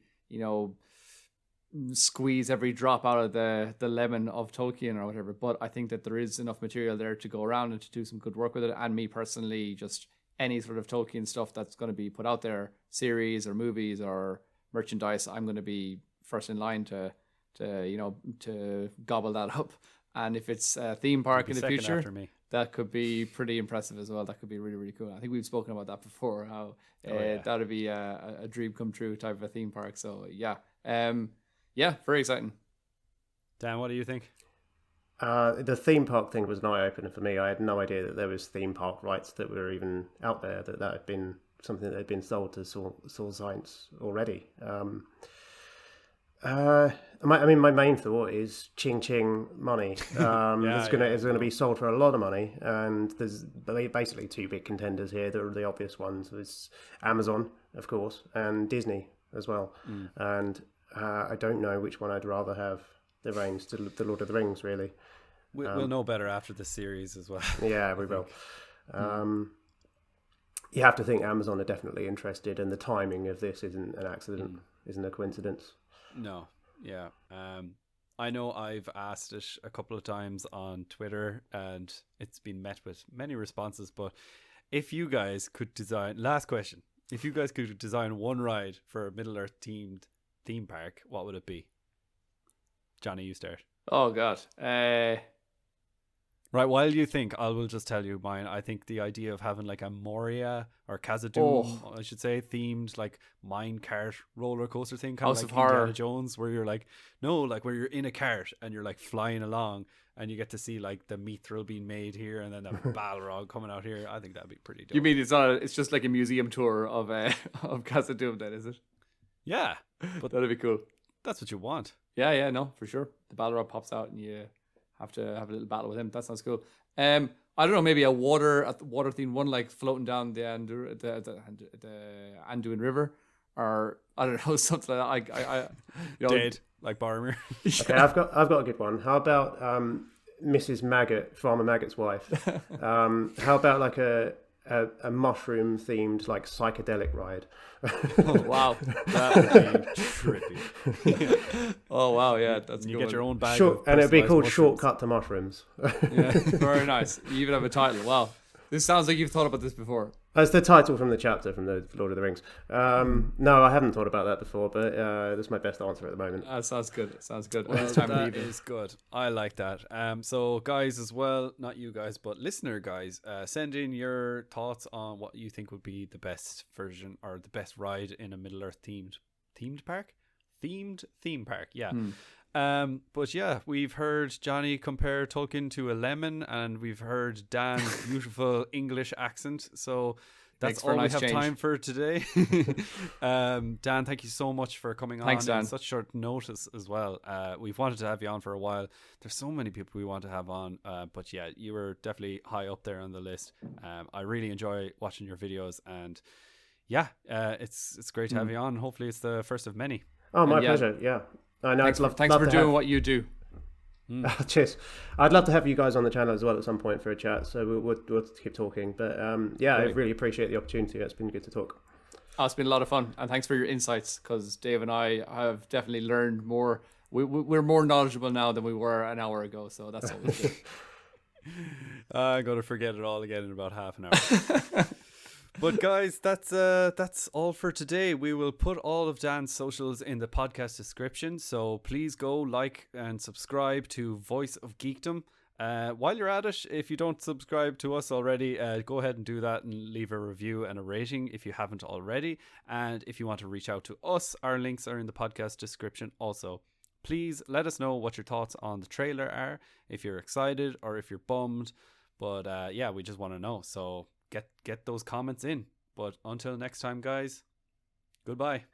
squeeze every drop out of the lemon of Tolkien or whatever, but I think that there is enough material there to go around and to do some good work with it. And me personally, just any sort of Tolkien stuff that's going to be put out there, series or movies or merchandise, I'm going to be first in line to gobble that up. And if it's a theme park in the future, that could be pretty impressive as well. That could be really, really cool. I think we've spoken about that before, how that would be a dream come true type of a theme park. So yeah, very exciting. Dan, what do you think? The theme park thing was an eye-opener for me. I had no idea that there was theme park rights that were even out there, that had been something that had been sold to Saul Zaentz already. My main thought is ching ching money. It's going to be sold for a lot of money, and there's basically 2 big contenders here that are the obvious ones. It's Amazon, of course, and Disney as well. And I don't know which one I'd rather have the reins to the Lord of the Rings, really. We'll know better after the series as well. Yeah, we will. You have to think Amazon are definitely interested, and the timing of this isn't an accident, isn't a coincidence. No, yeah. I know I've asked it a couple of times on Twitter, and it's been met with many responses. But if you guys could design, last question, if you guys could design one ride for a Middle Earth themed theme park, what would it be? Johnny, you start. Oh God. Right, while you think, I will just tell you mine. I think the idea of having like a Moria or Khazad-dûm, I should say, themed like minecart roller coaster thing, kind House of like of Horror. Indiana Jones, where you're like, where you're in a cart and you're like flying along, and you get to see like the mithril being made here and then the Balrog coming out here. I think that'd be pretty dope. You mean it's just like a museum tour of Khazad-dûm then, is it? Yeah, but that'd be cool. That's what you want. Yeah, no, for sure. The Balrog pops out and you have to have a little battle with him. That sounds cool. I don't know, maybe a water themed one, like floating down the Anduin River, or I don't know, something like that. Dead, like Boromir. Okay, I've got a good one. How about Mrs. Maggot, Farmer Maggot's wife? How about like a mushroom themed like psychedelic ride? Oh wow, that would be trippy. Oh wow, yeah, that's you good get one. your own bag, and it'd be called mushrooms. Shortcut to Mushrooms. Yeah, very nice. You even have a title. Wow, this sounds like you've thought about this before. That's the title from the chapter from the Lord of the Rings. No, I haven't thought about that before, but that's my best answer at the moment. Sounds good. Sounds good. Well, that is good. I like that. So guys as well, not you guys, but listener guys, send in your thoughts on what you think would be the best version or the best ride in a Middle Earth themed park. themed theme park. Yeah. But yeah, we've heard Johnny compare Tolkien to a lemon, and we've heard Dan's beautiful English accent. So that's all we have time for today. Dan, thank you so much for coming on Dan. on such short notice as well. We've wanted to have you on for a while. There's so many people we want to have on, but yeah, you were definitely high up there on the list. I really enjoy watching your videos, and yeah, it's great to have you on. Hopefully it's the first of many. Oh, my pleasure. Yeah. I know. Thanks for doing what you do. Cheers. I'd love to have you guys on the channel as well at some point for a chat. So we'll keep talking. But yeah, great. I really appreciate the opportunity. It's been good to talk. Oh, it's been a lot of fun, and thanks for your insights, because Dave and I have definitely learned more. We're more knowledgeable now than we were an hour ago, so that's always good. I'm going to forget it all again in about half an hour. But guys, that's all for today. We will put all of Dan's socials in the podcast description, so please go like and subscribe to Voice of Geekdom. While you're at it, if you don't subscribe to us already, go ahead and do that and leave a review and a rating if you haven't already. And if you want to reach out to us, our links are in the podcast description also. Please let us know what your thoughts on the trailer are, if you're excited or if you're bummed. But yeah, we just want to know. So get those comments in. But until next time, guys, goodbye.